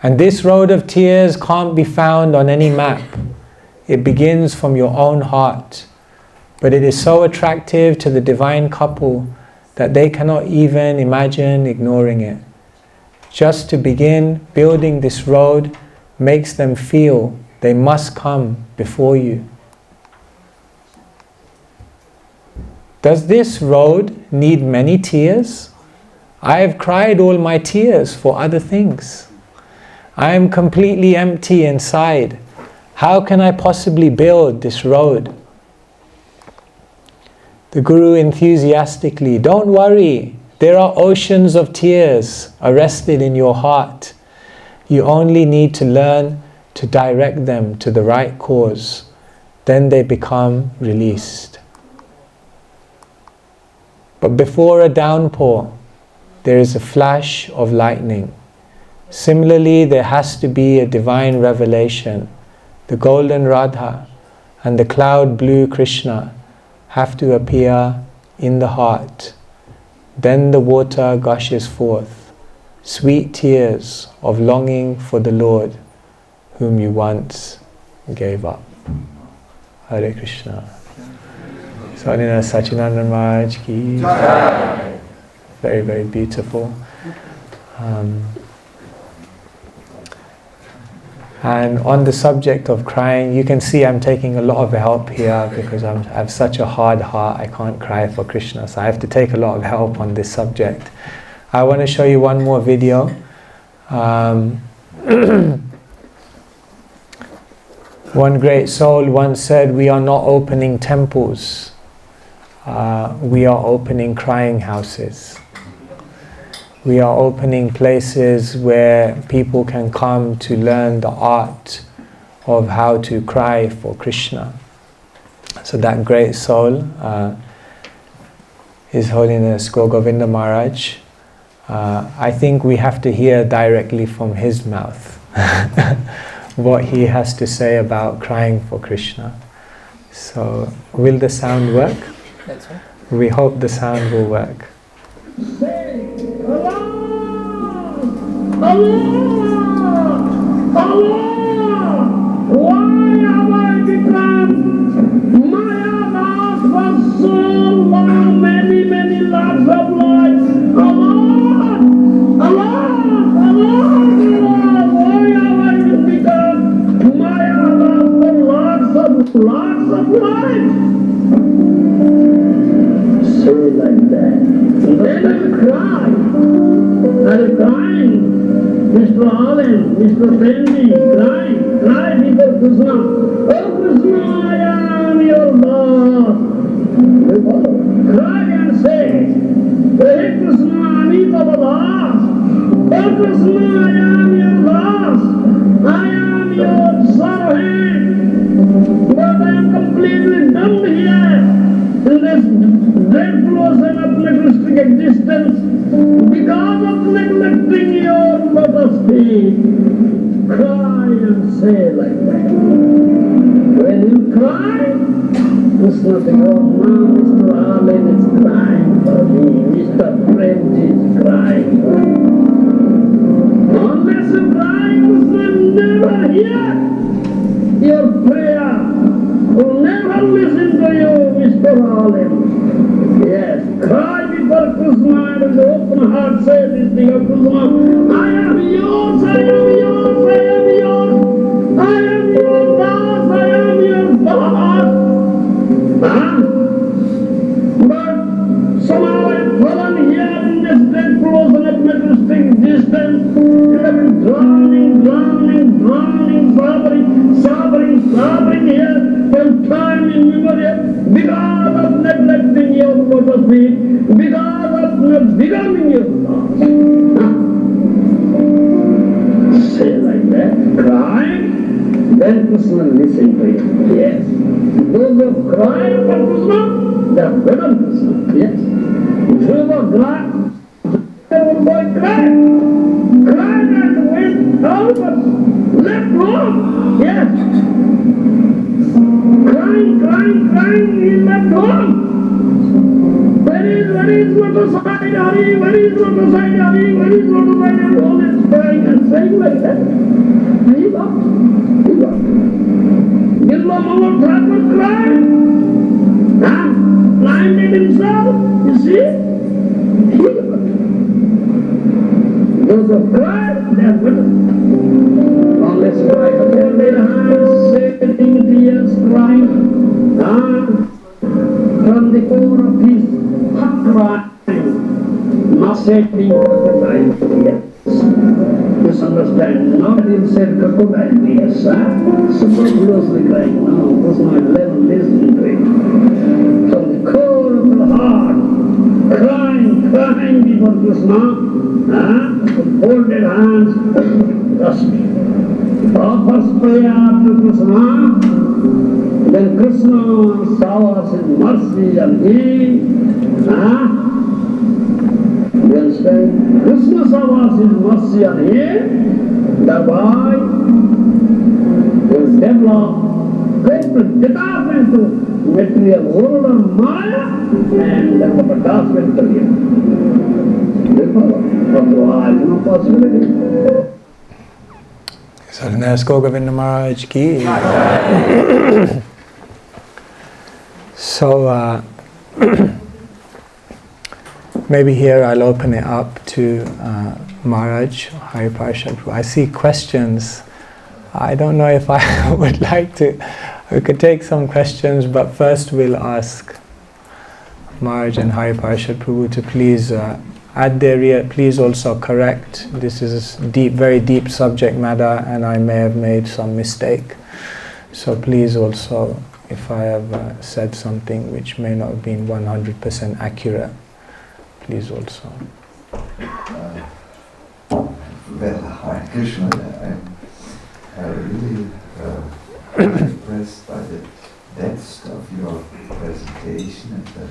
And this road of tears can't be found on any map. It begins from your own heart. But it is so attractive to the divine couple that they cannot even imagine ignoring it. Just to begin building this road makes them feel they must come before you. Does this road need many tears? I have cried all my tears for other things. I am completely empty inside. How can I possibly build this road? The Guru enthusiastically, don't worry, there are oceans of tears arrested in your heart. You only need to learn to direct them to the right cause. Then they become released. But before a downpour, there is a flash of lightning. Similarly, there has to be a divine revelation. The golden Radha and the cloud blue Krishna have to appear in the heart. Then the water gushes forth, sweet tears of longing for the Lord whom you once gave up. Hare Krishna. Sadhana Sachinanda Maharaj ki jai. Very, very beautiful. And on the subject of crying, you can see I'm taking a lot of help here because I have such a hard heart. I can't cry for Krishna, so I have to take a lot of help on this subject. I want to show you one more video. One great soul once said, we are not opening temples, we are opening crying houses. We are opening places where people can come to learn the art of how to cry for Krishna. So that great soul, His Holiness Govinda Maharaj, I think we have to hear directly from his mouth what he has to say about crying for Krishna. So, will the sound work? That's right. We hope the sound will work. Allah! Allah! Why have I become Maya for so long, many lakhs of lives? Allah! Allah! Allah! Why have I become Maya for lakhs of lives? Say like that. Then I cry. I'm crying. Mr. Allen, Mr. Fendi, cry before Krishna. Oh Krishna, I am your Lord. Cry and say, Hey Krishna, Anita Badas. Oh Krishna, I am your Lord. I am your servant. But I am completely dumb here. In this dreadful of materialistic existence, because of neglecting your lotus feet. Cry and say like that. When you cry, it's nothing wrong. Now Mr. Allen is crying for me, Mr. French is crying for me. Unless you cry, you will never hear your prayer. Will never listen to you, Mr. Allen. Yes, cry before Krishna and open heart say this thing of Krishna. I am yours, I am yours, I am yours. I am your boss, I am your boss. But somehow I have fallen here in this dead frozen of materialistic existence. You have been drowning, suffering here. From time immemorial, because of neglecting your lotus feet, because of not becoming your lost. Say like that, cry, then Krishna listened to it. Yes. Those who cry for Krishna, they are better Krishna. Yes. Those who cry, they will boy cry. Cry and wait out, but let go. Yes. Crying, he left home. Where is Lotus Side Hari? Where is Lotus Side Hari? Where is Lotus Side Hari? Always crying and saying like that. He left. Nilmamala Thakur cried. Blinded himself. You see? He left. Those who cried, they are better. Always cry. Hold their hands, shedding tears, crying. From the core of his heart crying, not shedding crocodile tears. Misunderstand. Not in said crocodile tears, superfluously crying. No, Krishna will never listen to it. From the core of the heart, crying before Krishna, with folded hands, just offers prayer to Krishna. Then Krishna showers his mercy on him. You understand? Krishna showers his mercy on him. Thereby, he will develop complete detachment to material world of Maya and develop attachment to him. Therefore, otherwise, no possibility. Sadhana Govinda Maharaj ki. So, maybe here I'll open it up to Maharaj, Hari Parashad. I see questions. I don't know if I would like to. We could take some questions, but first we'll ask Maharaj and Hari Parashad Prabhu to please add their please also correct. This is a very deep subject matter, and I may have made some mistake. So please also, if I have said something which may not have been 100% accurate, please also. Well, Hare Krishna, I'm really impressed by the depth of your presentation and the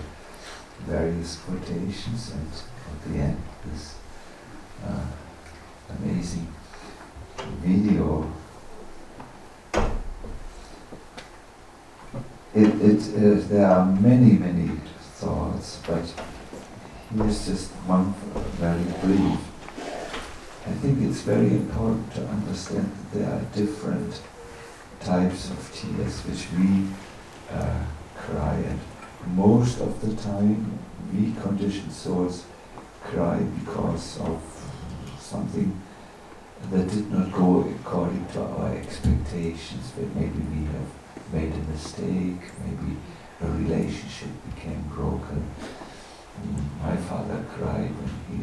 various quotations, and at the end this amazing video. There are many thoughts, but here's just one very brief. I think it's very important to understand that there are different types of tears which we cry, and most of the time we conditioned souls cry because of something that did not go according to our expectations, where maybe we have made a mistake, maybe a relationship became broken. My father cried when he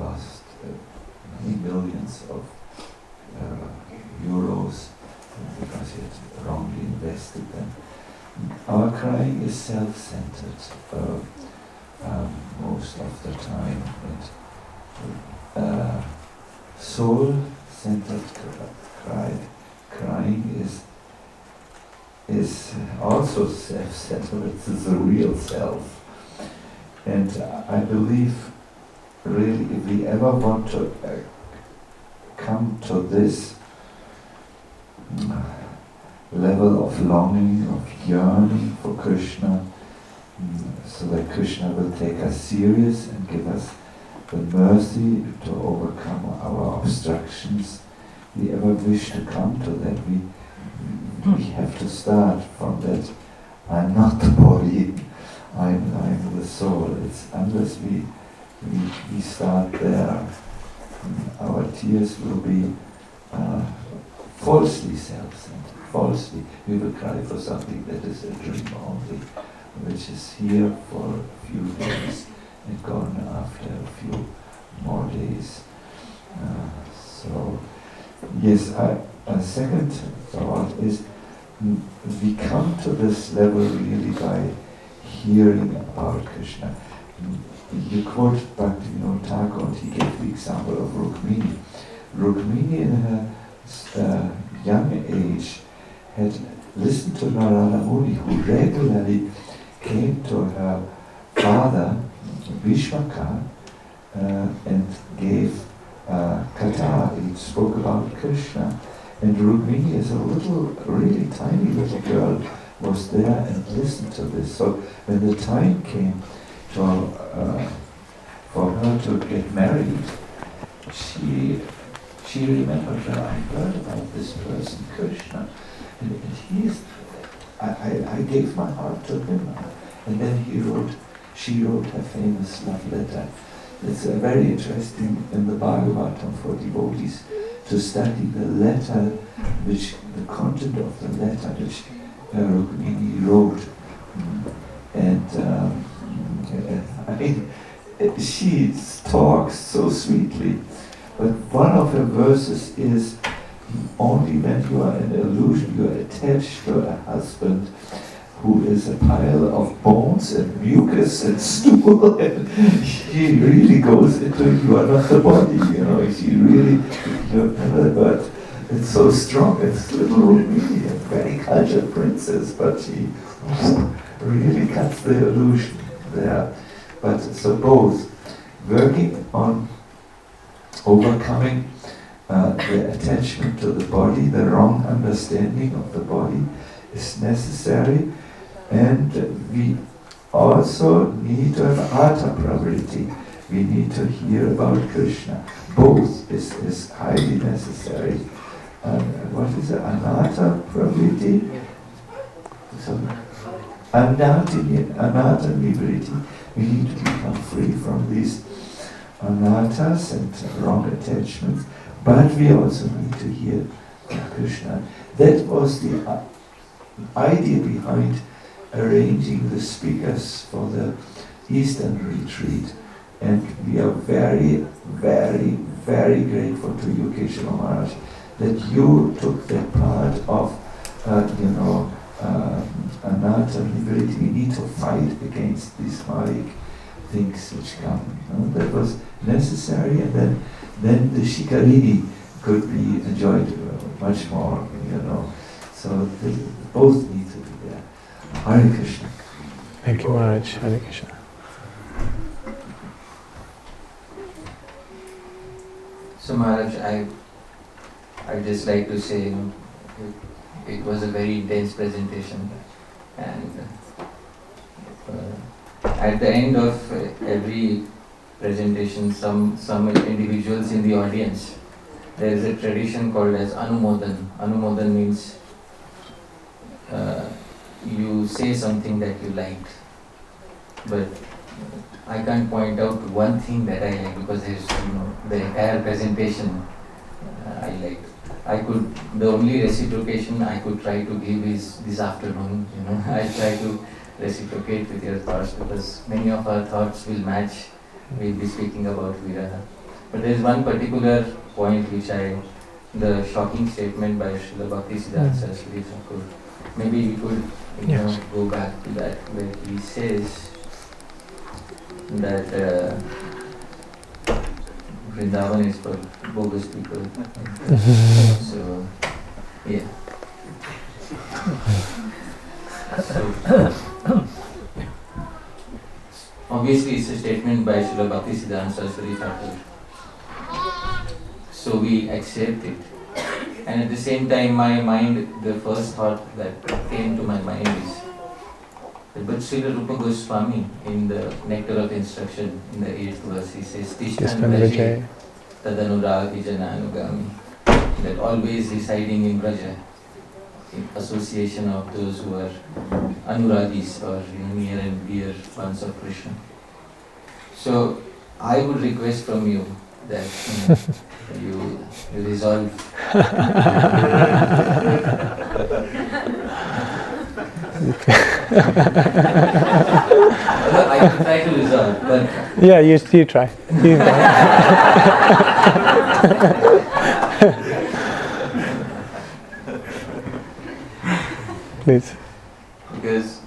lost many millions of euros because he had wrongly invested them. Our crying is self-centered most of the time, and soul-centered crying is also self-centered. It's the real self. And I believe, really, if we ever want to come to this level of longing, of yearning for Krishna, so that Krishna will take us serious and give us the mercy to overcome our obstructions, we ever wish to come to that, we have to start from that. I'm not the body, I'm the soul. It's unless we start there, our tears will be falsely self-centered. Falsely, we will cry for something that is a dream only, which is here for a few days and gone after a few more days. So, yes, a second thought is we come to this level really by hearing about Krishna. You quote Bhaktivinoda Thakur, and he gave the example of Rukmini. Rukmini in her young age had listened to Narada Muni, who regularly came to her father, Bhishmaka, and gave katha. He spoke about Krishna. And Rukmini, as a really tiny little girl, was there and listened to this. So when the time came for her to get married, she remembered that I heard about this person, Krishna, and I gave my heart to him. And then she wrote her famous love letter. It's very interesting in the Bhagavatam for devotees to study the letter, the content of the letter which Rukmini wrote. And she talks so sweetly, but one of her verses is, only when you are in illusion, you are attached to a husband who is a pile of bones and mucus and stool, and she really goes into, you are not the body, she really, you've never heard, it's so strong. It's little Rukmini, a very cultured princess, but she really cuts the illusion there. But so both, working on overcoming the attachment to the body, the wrong understanding of the body is necessary, and we also need to have Artha Pravriti. We need to hear about Krishna. Both is highly necessary. What is it? Anartha Pravriti? Anartha Nivriti. We need to become free from these anarthas and wrong attachments, but we also need to hear Krishna. That was the idea behind arranging the speakers for the Eastern retreat, and we are very, very, very grateful to you, Keshava Maharaj, that you took that part of, anartha liberty. We need to fight against these Malik things which come. That was necessary, and then the Shikarini could be enjoyed much more, So both need to be there. Hare Krishna. Thank you, Maharaj. Hare Krishna. So Maharaj, I'd just like to say, it was a very intense presentation, and at the end of every presentation, some individuals in the audience, there is a tradition called as Anumodan. Anumodan means you say something that you liked, but I can't point out one thing that I like, because there's, the entire presentation I liked. The only reciprocation I could try to give is this afternoon, I try to reciprocate with your thoughts, because many of our thoughts will match. We'll be speaking about Viraha. But there is one particular point which the shocking statement by Srila Bhaktisiddhanta Saraswati Thakur. Maybe we could go back to that, where he says that Vrindavana is for bogus people. So, yeah. So, obviously it's a statement by Srila Bhaktisiddhanta Saraswati Thakur. So we accept it. And at the same time, my mind, the first thought that came to my mind is, but Srila Rupa Goswami, in the Nectar of Instruction, in the 8th verse, he says, Tishtan Vraje Tadanuragi Jananugami, that always residing in Vraja, in association of those who are Anuragis, or near and dear ones of Krishna. So I would request from you that you resolve. I can try to resolve, but yeah, you try. Please. Because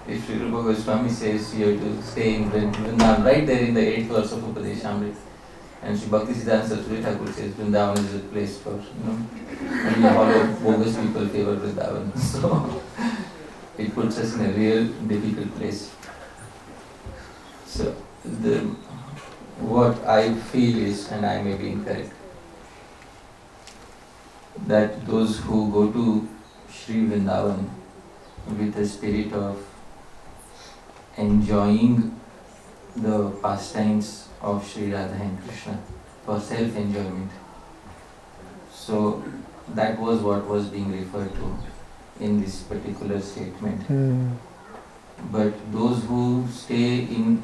if Sri Rupa Goswami says you have to stay in Vrindavan, right there in the 8th verse of Upadeshamrita, And Sri Bhaktisiddhanta Saraswati Thakur says Vrindavan is a place for, only hollow, bogus people favor Vrindavan. So it puts us in a real difficult place. So what I feel is, and I may be incorrect, that those who go to Sri Vrindavan with the spirit of enjoying the pastimes of Sri Radha and Krishna for self-enjoyment. So that was what was being referred to in this particular statement. But those who stay in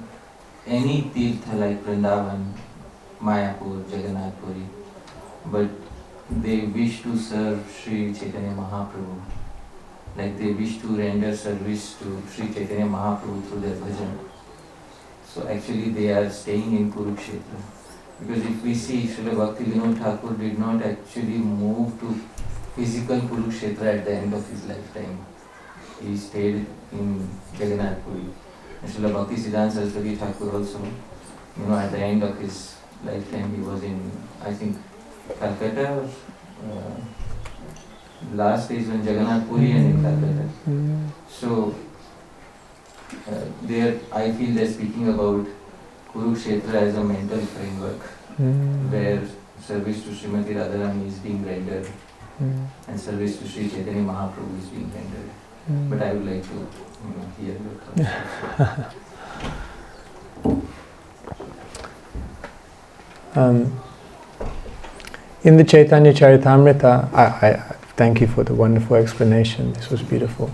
any tirtha like Vrindavan, Mayapur, Jagannath Puri, but they wish to serve Sri Chaitanya Mahaprabhu, like they wish to render service to Sri Chaitanya Mahaprabhu through their bhajan. So actually they are staying in Kuruksetra. Because if we see, Srila Bhakti Vinod Thakur did not actually move to physical Kuruksetra at the end of his lifetime. He stayed in Jagannath Puri. And Srila Bhakti Siddhanta Saraswati Thakur also, at the end of his lifetime he was in, I think, Calcutta, last days when Jagannath Puri and in Calcutta. So there I feel they're speaking about Kuruksetra as a mental framework where service to Srimati Radharani is being rendered and service to Sri Chaitanya Mahaprabhu is being rendered. But I would like to hear your thoughts. In the Chaitanya Charitamrita, I thank you for the wonderful explanation. This was beautiful.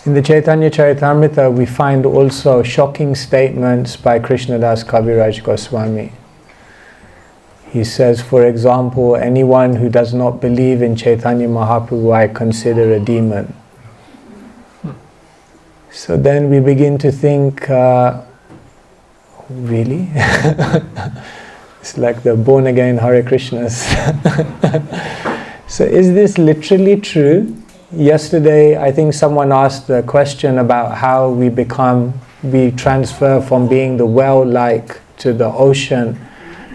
In the Chaitanya Charitamrita, we find also shocking statements by Krishnadas Kaviraj Goswami. He says, for example, anyone who does not believe in Chaitanya Mahaprabhu, I consider a demon. So then we begin to think, really? It's like the born again Hare Krishnas. So is this literally true? Yesterday, I think someone asked a question about how we transfer from being the well-like to the ocean.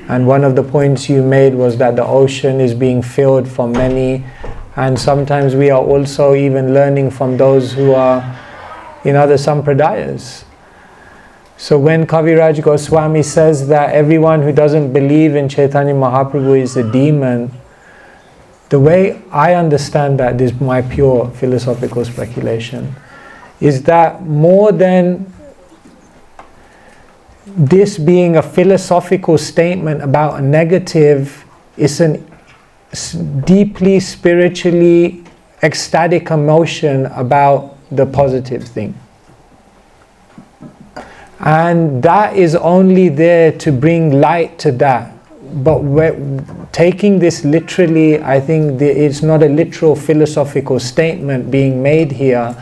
And one of the points you made was that the ocean is being filled from many, and sometimes we are also even learning from those who are in other sampradayas. So when Kaviraj Goswami says that everyone who doesn't believe in Chaitanya Mahaprabhu is a demon, the way I understand that, this is my pure philosophical speculation, is that more than this being a philosophical statement about a negative, it's a deeply spiritually ecstatic emotion about the positive thing. And that is only there to bring light to that. But we're taking this literally, I think it's not a literal philosophical statement being made here,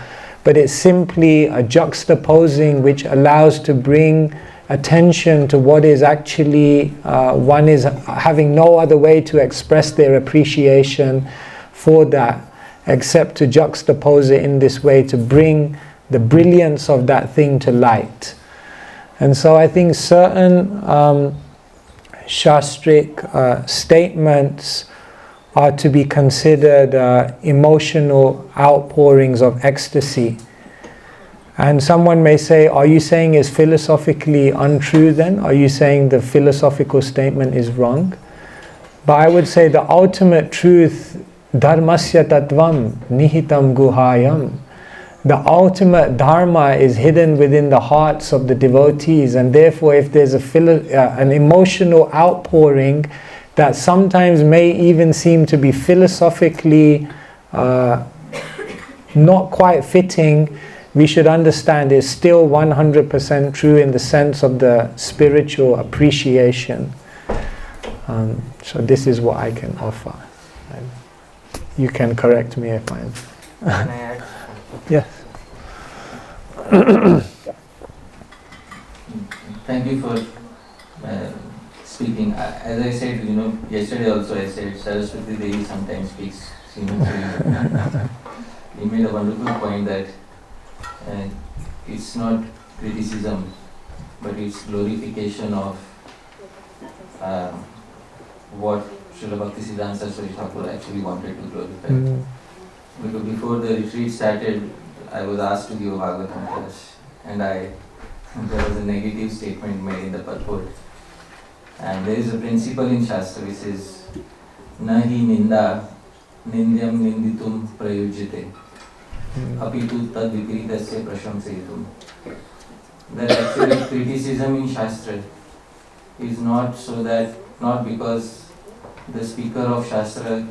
but it's simply a juxtaposing which allows to bring attention to what is actually, one is having no other way to express their appreciation for that except to juxtapose it in this way to bring the brilliance of that thing to light. And so I think certain shastric statements are to be considered emotional outpourings of ecstasy. And someone may say, are you saying it's philosophically untrue then? Are you saying the philosophical statement is wrong? But I would say the ultimate truth, dharmasya tattvam nihitam guhayam. The ultimate dharma is hidden within the hearts of the devotees, and therefore if there's an emotional outpouring that sometimes may even seem to be philosophically not quite fitting, we should understand it's still 100% true in the sense of the spiritual appreciation. So this is what I can offer. You can correct me if I'm... Can I add? Yes. Thank you for speaking. As I said, yesterday also I said Saraswati Devi sometimes speaks. You made a wonderful point that it's not criticism, but it's glorification of what Srila Bhaktisiddhanta Saraswati Thakur actually wanted to glorify. Because before the retreat started, I was asked to give a Bhagavatam class, and there was a negative statement made in the purport. And there is a principle in Shastra which says, Nahi ninda nindyam ninditum prayujyate apitu tad vipritasya prashamsayitum. That actually criticism in Shastra is not because the speaker of Shastra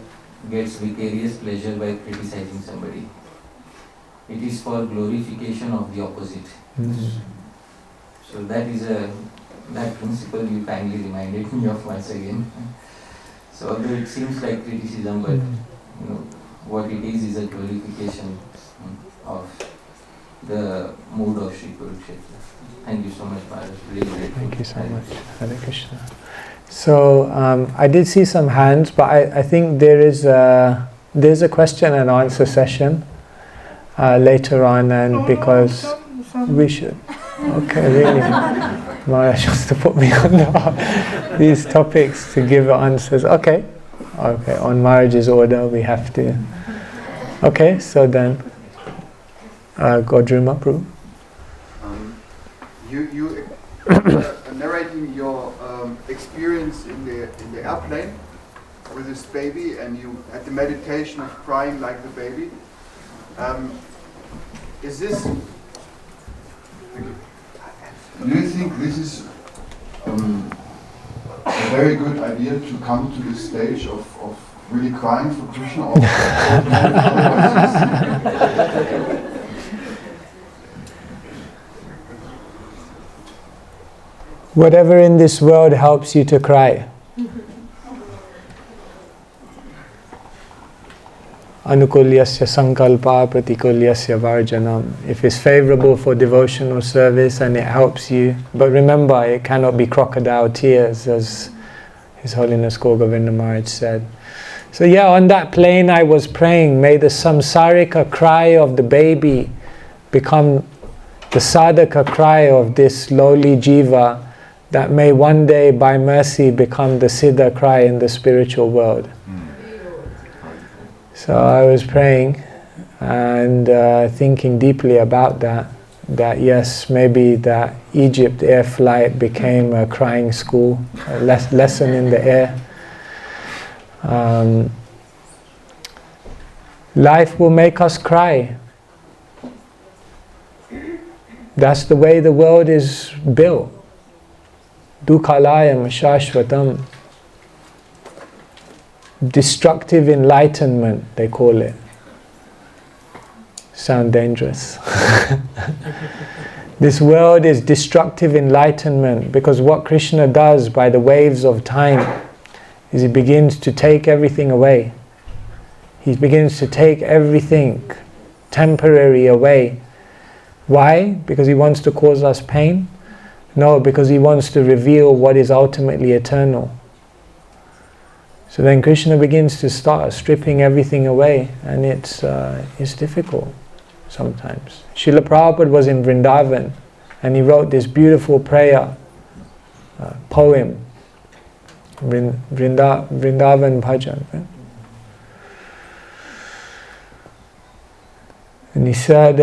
gets vicarious pleasure by criticizing somebody. It is for glorification of the opposite. So that principle you kindly reminded me of once again. So although it seems like criticism, but what it is a glorification of the mood of Sri Kuruksetra. Thank you so much, Maharaj. Really grateful. Thank you so much. Hare Krishna. So I did see some hands, but I think there's a question and answer session later on, and because we should. Okay, really. Maharaj wants to put me on these topics to give answers. Okay, on Maharaj's order we have to. Okay, so then, Godruma Prabhu. You narrating your experience in the airplane with this baby, and you had the meditation of crying like the baby. Is this? Do you think this is a very good idea to come to this stage of really crying for Krishna? Whatever in this world helps you to cry. Anukulyasya sankalpa pratikulyasya varjanam. If it's favorable for devotional service and it helps you, but remember, it cannot be crocodile tears, as His Holiness Gaura Govinda Maharaj said. So yeah, on that plane I was praying, may the samsarika cry of the baby become the sadhaka cry of this lowly jiva, that may one day by mercy become the siddha cry in the spiritual world. So I was praying and thinking deeply about that yes, maybe that Egypt air flight became a crying school, a lesson in the air. Life will make us cry. That's the way the world is built. Dukhalayam shashvatam. Destructive enlightenment, they call it. Sound dangerous. This world is destructive enlightenment, because what Krishna does by the waves of time is He begins to take everything away. He begins to take everything temporary away. Why? Because He wants to cause us pain? No, because He wants to reveal what is ultimately eternal. So then Krishna begins to start stripping everything away, and it's difficult sometimes. Srila Prabhupada was in Vrindavan, and he wrote this beautiful prayer, poem, Vrindavan Bhajan. Right? And he said,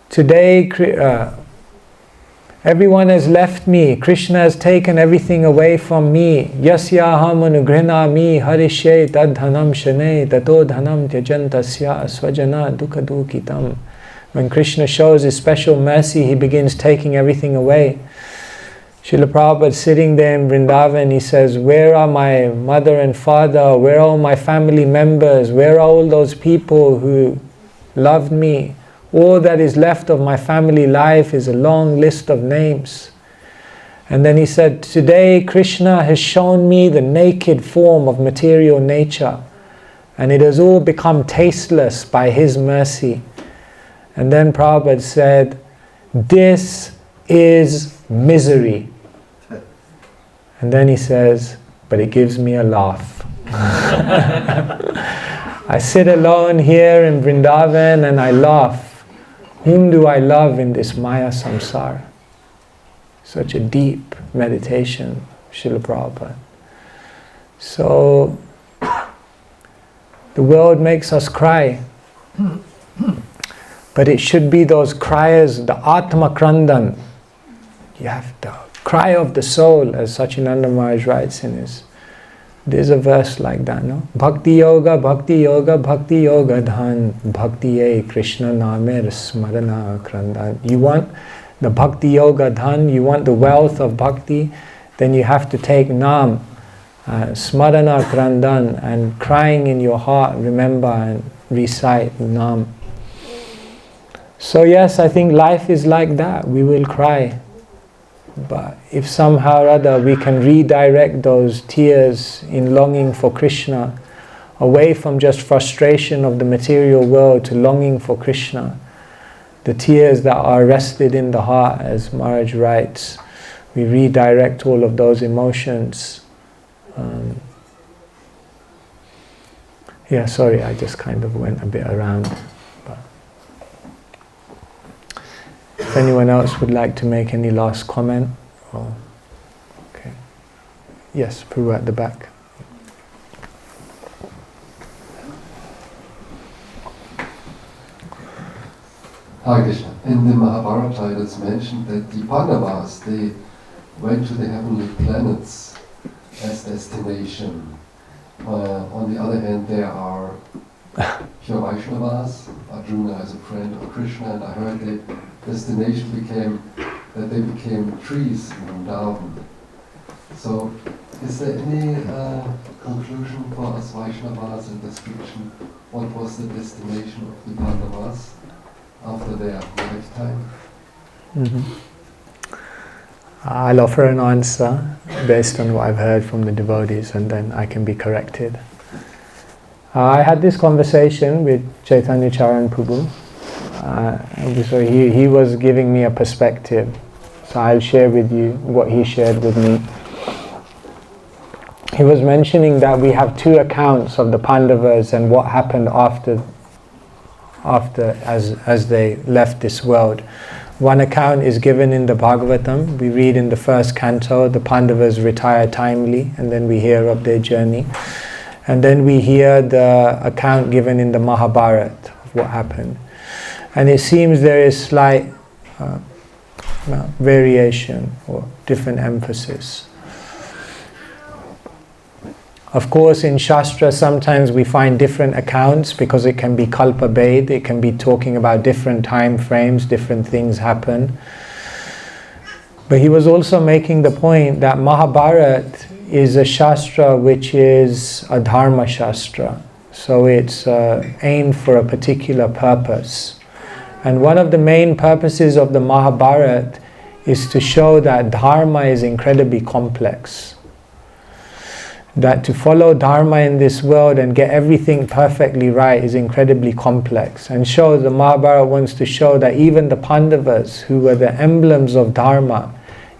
today everyone has left me. Krishna has taken everything away from me. Yasyaham anugrinami harishe tad dhanam shane tato dhanam tyajantasya swajana dukha dukitam. When Krishna shows His special mercy, He begins taking everything away. Srila Prabhupada sitting there in Vrindavan, he says, where are my mother and father? Where are all my family members? Where are all those people who loved me? All that is left of my family life is a long list of names. And then he said, today Krishna has shown me the naked form of material nature, and it has all become tasteless by His mercy. And then Prabhupada said, this is misery. And then he says, but it gives me a laugh. I sit alone here in Vrindavan and I laugh. Whom do I love in this Maya samsara? such a deep meditation, Srila Prabhupada. So, the world makes us cry. But it should be those cries, the Atma Krandan. You have the cry of the soul, as Sachinanda Maharaj writes in his. There's a verse like that, no? Bhakti Yoga, Bhakti Yoga, Bhakti Yoga Dhan, Bhakti Ye Krishna Namer Smarana Krandan. You want the Bhakti Yoga Dhan, you want the wealth of Bhakti, then you have to take Nam, Smarana Krandan, and crying in your heart, remember and recite Nam. So yes, I think life is like that. We will cry. But if somehow or other we can redirect those tears in longing for Krishna away from just frustration of the material world to longing for Krishna, the tears that are rested in the heart, as Maharaj writes, we redirect all of those emotions. Yeah, sorry, I just kind of went a bit around. If anyone else would like to make any last comment, or okay, yes, Prabhu at the back. Hare Krishna. In the Mahabharata, it is mentioned that the Pandavas, they went to the heavenly planets as destination. On the other hand, there are pure Vaishnavas. Arjuna is a friend of Krishna, and I heard the destination became that they became trees in Vrindavana. So, is there any conclusion for us Vaishnavas in this fiction? What was the destination of the Pandavas after their lifetime? I'll offer an answer based on what I've heard from the devotees, and then I can be corrected. I had this conversation with Chaitanya Charan Prabhu. So he was giving me a perspective. So I'll share with you what he shared with me. He was mentioning that we have two accounts of the Pandavas and what happened after as they left this world. One account is given in the Bhagavatam. We read in the first canto, the Pandavas retire timely, and then we hear of their journey. And then we hear the account given in the Mahabharata of what happened. And it seems there is slight variation or different emphasis. Of course, in Shastra, sometimes we find different accounts because it can be kalpa bhed, it can be talking about different time frames, different things happen. But he was also making the point that Mahabharata is a Shastra which is a Dharma Shastra. So it's aimed for a particular purpose. And one of the main purposes of the Mahabharata is to show that Dharma is incredibly complex. That to follow Dharma in this world and get everything perfectly right is incredibly complex. And the Mahabharata wants to show that even the Pandavas, who were the emblems of Dharma,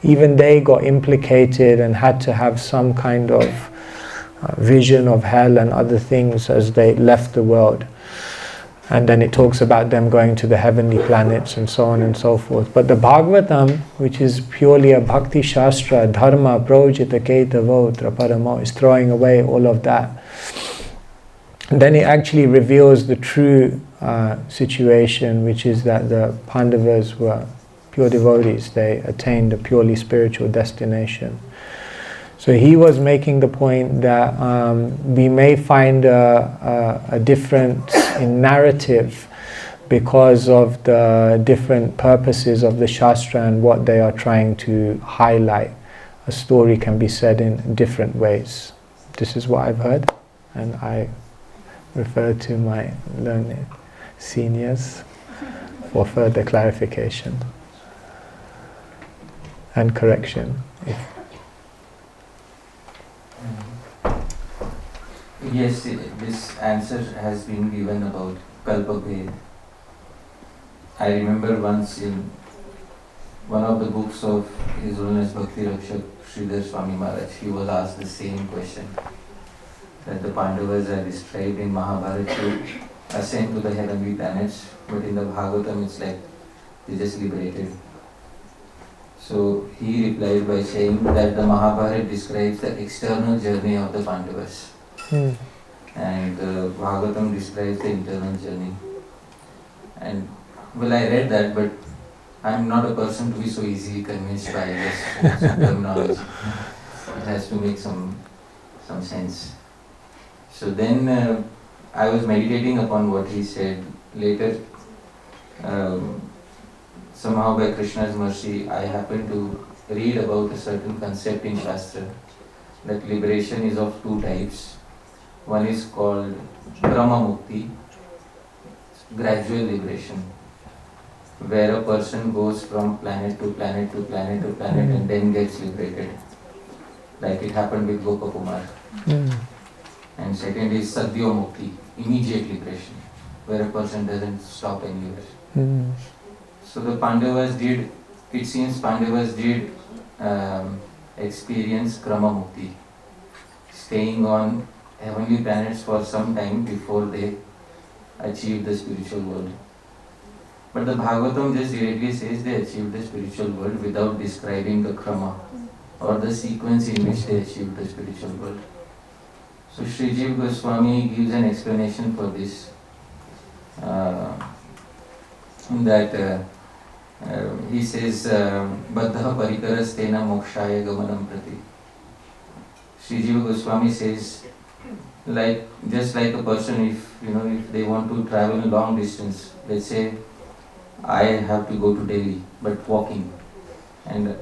even they got implicated and had to have some kind of vision of hell and other things as they left the world. And then it talks about them going to the heavenly planets and so on and so forth. But the Bhagavatam, which is purely a Bhakti Shastra, Dharma, Projita, Ketavo, Traparamo, is throwing away all of that. And then it actually reveals the true situation, which is that the Pandavas were pure devotees. They attained a purely spiritual destination. So he was making the point that we may find a difference in narrative because of the different purposes of the Shastra and what they are trying to highlight. A story can be said in different ways. This is what I've heard, and I refer to my learned seniors for further clarification and correction. Yes, this answer has been given about Kalpabhed. I remember once in one of the books of His Holiness Bhakti Rakshak Sridhar Swami Maharaj, he was asked the same question, that the Pandavas are described in Mahabharata to ascend to the heavenly planets, but in the Bhagavatam it's like they just liberated. So he replied by saying that the Mahabharata describes the external journey of the Pandavas. And Bhagavatam describes the internal journey. And well, I read that, but I'm not a person to be so easily convinced by just some terminology. It has to make some sense. So then I was meditating upon what he said. Later, somehow by Krishna's mercy, I happened to read about a certain concept in Shastra, that liberation is of two types. One is called Brahma Mukti, gradual liberation, where a person goes from planet to planet to planet to planet and then gets liberated, like it happened with Gopa Kumar. And second is Sadhya Mukti, immediate liberation, where a person doesn't stop anywhere. So the Pandavas did, it seems Pandavas did experience Krama Mukti, staying on heavenly planets for some time before they achieved the spiritual world. But the Bhagavatam just directly says they achieved the spiritual world without describing the Krama or the sequence in which they achieved the spiritual world. So Sri Jiva Goswami gives an explanation for this, that he says, Baddha parikaras tena mokshaya gamanam prati. Sri Jiva Goswami says, just like a person, if they want to travel a long distance, let's say I have to go to Delhi, but walking, and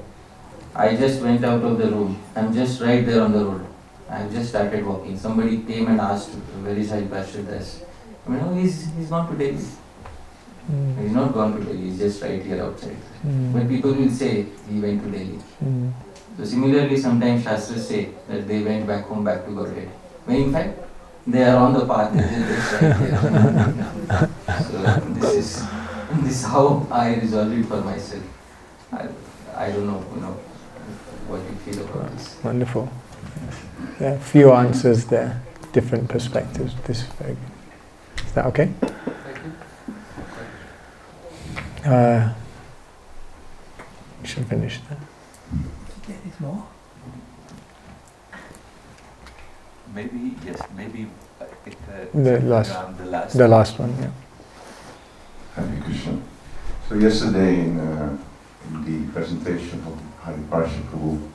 I just went out of the room, I'm just right there on the road, I've just started walking, somebody came and asked, where is Hari Pastor Das? He's gone to Delhi. He's not gone to Delhi, he's just right here outside. But people will say he went to Delhi. So similarly, sometimes Shastras say that they went back home, back to Godhead. When in fact, they are on the path, they're just right here. So this is how I resolved it for myself. I don't know, what you feel about this. Wonderful. Yeah, a few answers there, different perspectives. This is very good. Is that okay? You should finish that. There is more. Maybe The last one, yeah. Hare Krishna. So yesterday in the presentation of Hari Parsha Prabhu,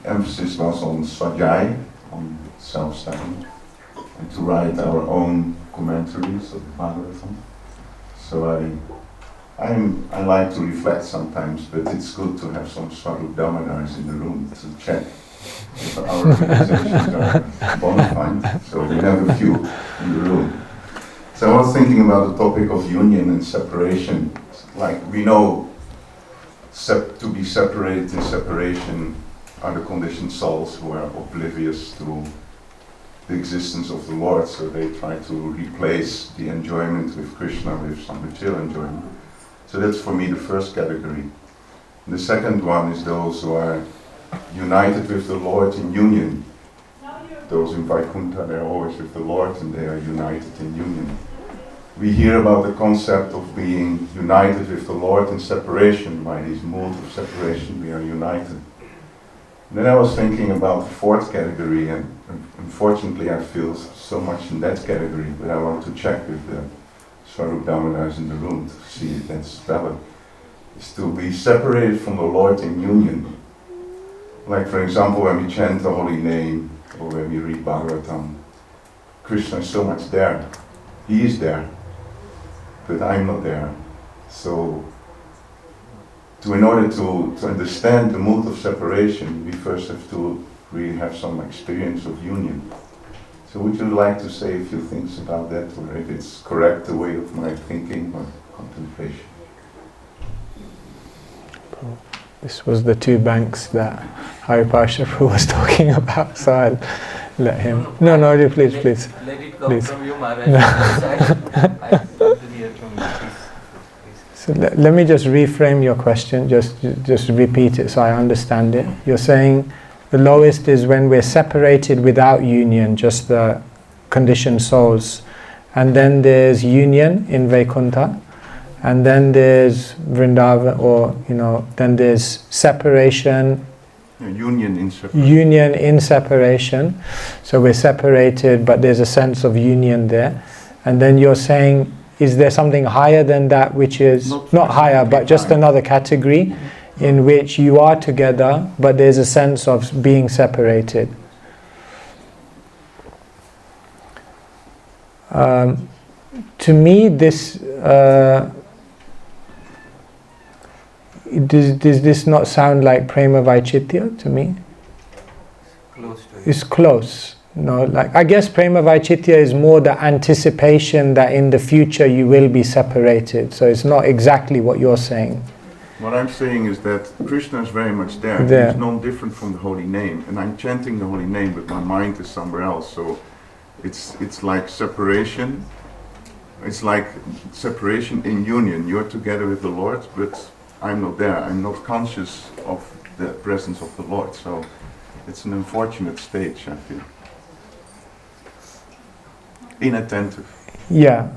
the emphasis was on Svayam, on self-study, and to write our own commentaries of the Bhagavatam. So I like to reflect sometimes, but it's good to have some Viraha-Ksetra in the room to check if our organizations are bona fide. So we have a few in the room. So I was thinking about the topic of union and separation. Like we know, to be separated in separation are the conditioned souls who are oblivious to the existence of the Lord, so they try to replace the enjoyment with Krishna with some material enjoyment. So that's for me the first category. And the second one is those who are united with the Lord in union. Those in Vaikuntha, they're always with the Lord and they are united in union. We hear about the concept of being united with the Lord in separation. By these moods of separation we are united. And then I was thinking about the fourth category, and unfortunately I feel so much in that category, but I want to check with the Viraha-Ksetra in the room to see if that's valid. Is to be separated from the Lord in union. Like for example, when we chant the holy name, or when we read Bhagavatam, Krishna is so much there. He is there, but I'm not there. So, in order to understand the mood of separation, we first have to really have some experience of union. So would you like to say a few things about that, or if it's correct the way of my thinking or contemplation? This was the two banks that Hari Parsha Prabhu was talking about, so I'll let him. No, please. Let it come Please. from you, Maharaj. I want to hear from you, please. So let me just reframe your question, just repeat it so I understand it. You're saying the lowest is when we're separated without union, just the conditioned souls. And then there's union in Vaikuntha. and then there's Vrindavana, or then there's separation. Union in separation. Union in separation. So we're separated, but there's a sense of union there. And then you're saying, is there something higher than that, which is not higher, but just another category in which you are together, but there's a sense of being separated? To me, this does this not sound like prema vaichitya to me? Close to it. It's close. I guess prema vaichitya is more the anticipation that in the future you will be separated. So it's not exactly what you're saying. What I'm saying is that Krishna is very much there. He's no different from the holy name, and I'm chanting the holy name, but my mind is somewhere else. So it's like separation. It's like separation in union. You're together with the Lord, but I'm not there. I'm not conscious of the presence of the Lord. So it's an unfortunate stage, I feel. Inattentive. Yeah.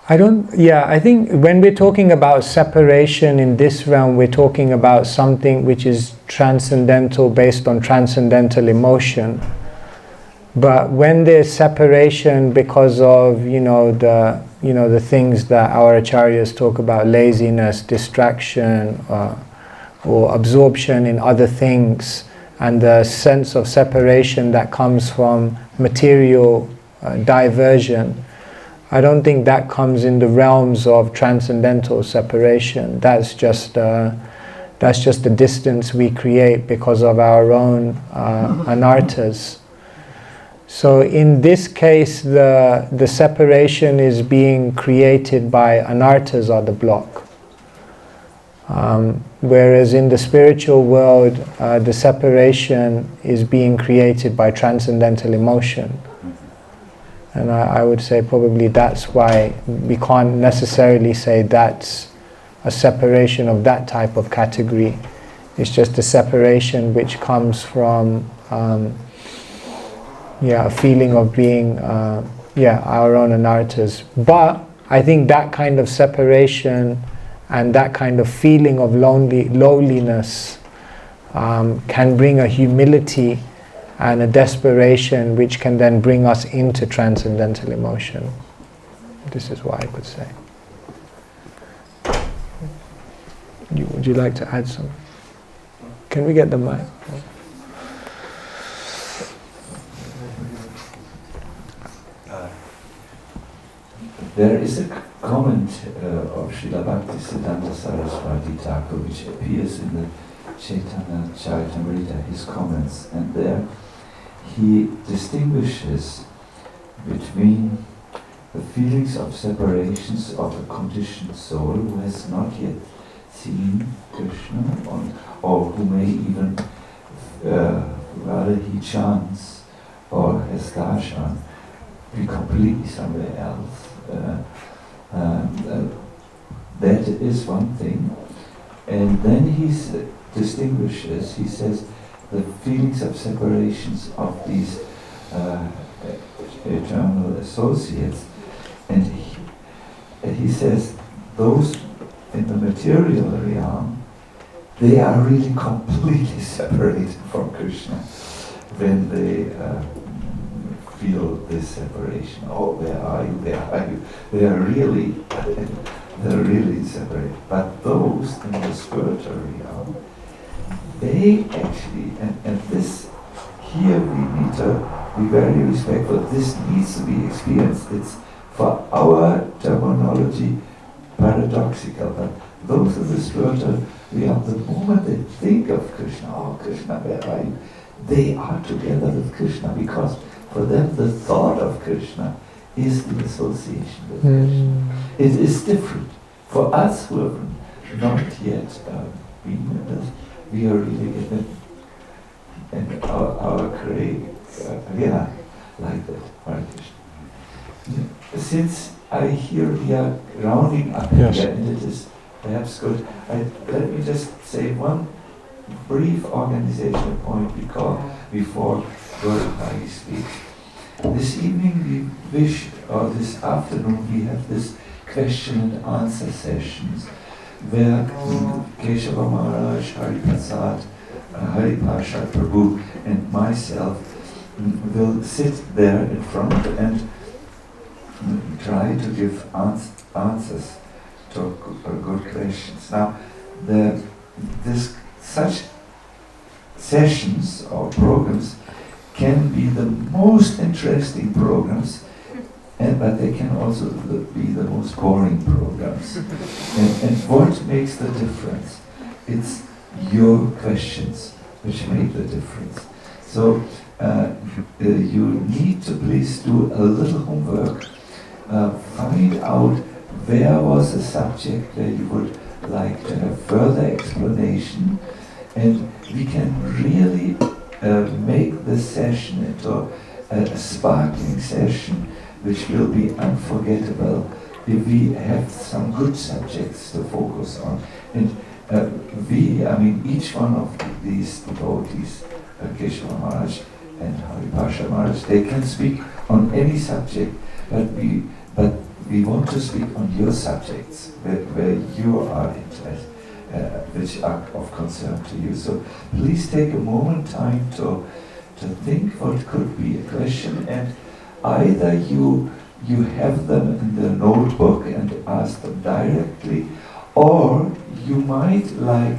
I think when we're talking about separation in this realm, we're talking about something which is transcendental, based on transcendental emotion. But when there's separation because of the things that our acharyas talk about, laziness, distraction, or absorption in other things, and the sense of separation that comes from material diversion, I don't think that comes in the realms of transcendental separation. That's just the distance we create because of our own anarthas. So in this case, the separation is being created by anarthas or the block. Whereas in the spiritual world, the separation is being created by transcendental emotion. And I would say probably that's why we can't necessarily say that's a separation of that type of category. It's just a separation which comes from a feeling of being our own anarthas. But I think that kind of separation and that kind of feeling of lowliness can bring a humility and a desperation which can then bring us into transcendental emotion. This is what I could say. Would you like to add something? Can we get the mic? There is a comment of Srila Bhaktisiddhanta Saraswati Thakur which appears in the Chaitanya Charitamrita, his comments, and there he distinguishes between the feelings of separations of a conditioned soul who has not yet seen Krishna, or who may even, rather he chants or has darshan, be completely somewhere else. That is one thing. And then he distinguishes, he says, the feelings of separations of these eternal associates, and he says those in the material realm, they are really completely separated from Krishna when they feel this separation. Oh, where are you? Where are you? They're really separate. But those in the spiritual realm, they actually, and this, here we need to be very respectful. This needs to be experienced. It's, for our terminology, paradoxical, but those in the spiritual realm, the moment they think of Krishna, oh Krishna, where are you? They are together with Krishna, because for them the thought of Krishna is the association with Krishna. It is different. For us who have not yet been in this, we are really in it, and our creation, like that. Hare Krishna. Since I hear we are rounding up here, and it is perhaps good, let me just say one brief organizational point before Goloka speaks. This evening we wish, or this afternoon, we have this question and answer sessions where Keshava Maharaj, Hari Prasad, Hari Pasha Prabhu and myself will sit there in front and try to give answers to good questions. Now, such sessions or programs can be the most interesting programs, but they can also be the most boring programs. And what makes the difference? It's your questions which make the difference. So you need to please do a little homework. Find out where was a subject where you would like to have further explanation, and we can really make this session into a sparkling session which will be unforgettable if we have some good subjects to focus on. And each one of these devotees, Keshava Maharaj and Hari Pasha Maharaj, they can speak on any subject, but we want to speak on your subjects where you are interested, which are of concern to you. So please take a moment time to think what could be a question, and either you have them in the notebook and ask them directly, or you might like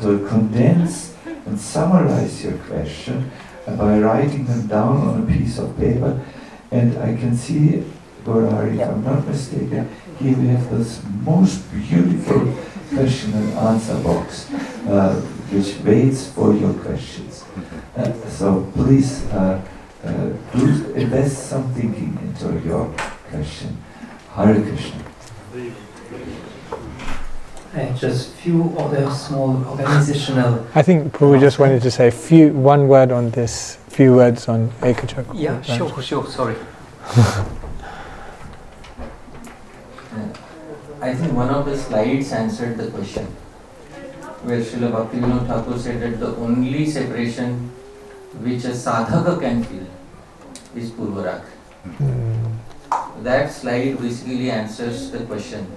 to condense and summarize your question by writing them down on a piece of paper. And I can see, Gaurari, if I'm not mistaken, here we have this most beautiful question and answer box which waits for your questions. So please do invest some thinking into your question. Hare Krishna. Just few other small organizational. I think Prabhu just wanted to say few words on Ekachakra. Yeah, sure, sorry. I think one of the slides answered the question, where Srila Bhaktivinoda Thakur said that the only separation which a sadhaka can feel is Purvarag. That slide basically answers the question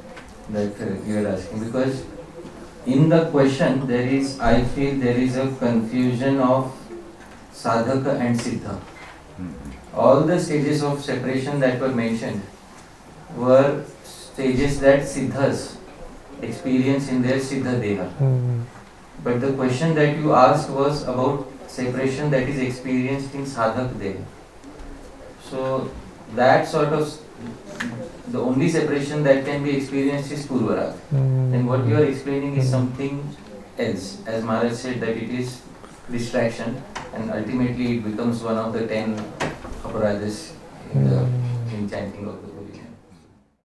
that you are asking, because in the question I feel there is a confusion of sadhaka and siddha. All the stages of separation that were mentioned were stages that siddhas experience in their siddha deha. But the question that you asked was about separation that is experienced in sadhak deha. So that sort of, the only separation that can be experienced is Purvarag. And what you are explaining is something else. As Maharaj said, that it is distraction, and ultimately it becomes one of the 10 aparadhas in chanting of the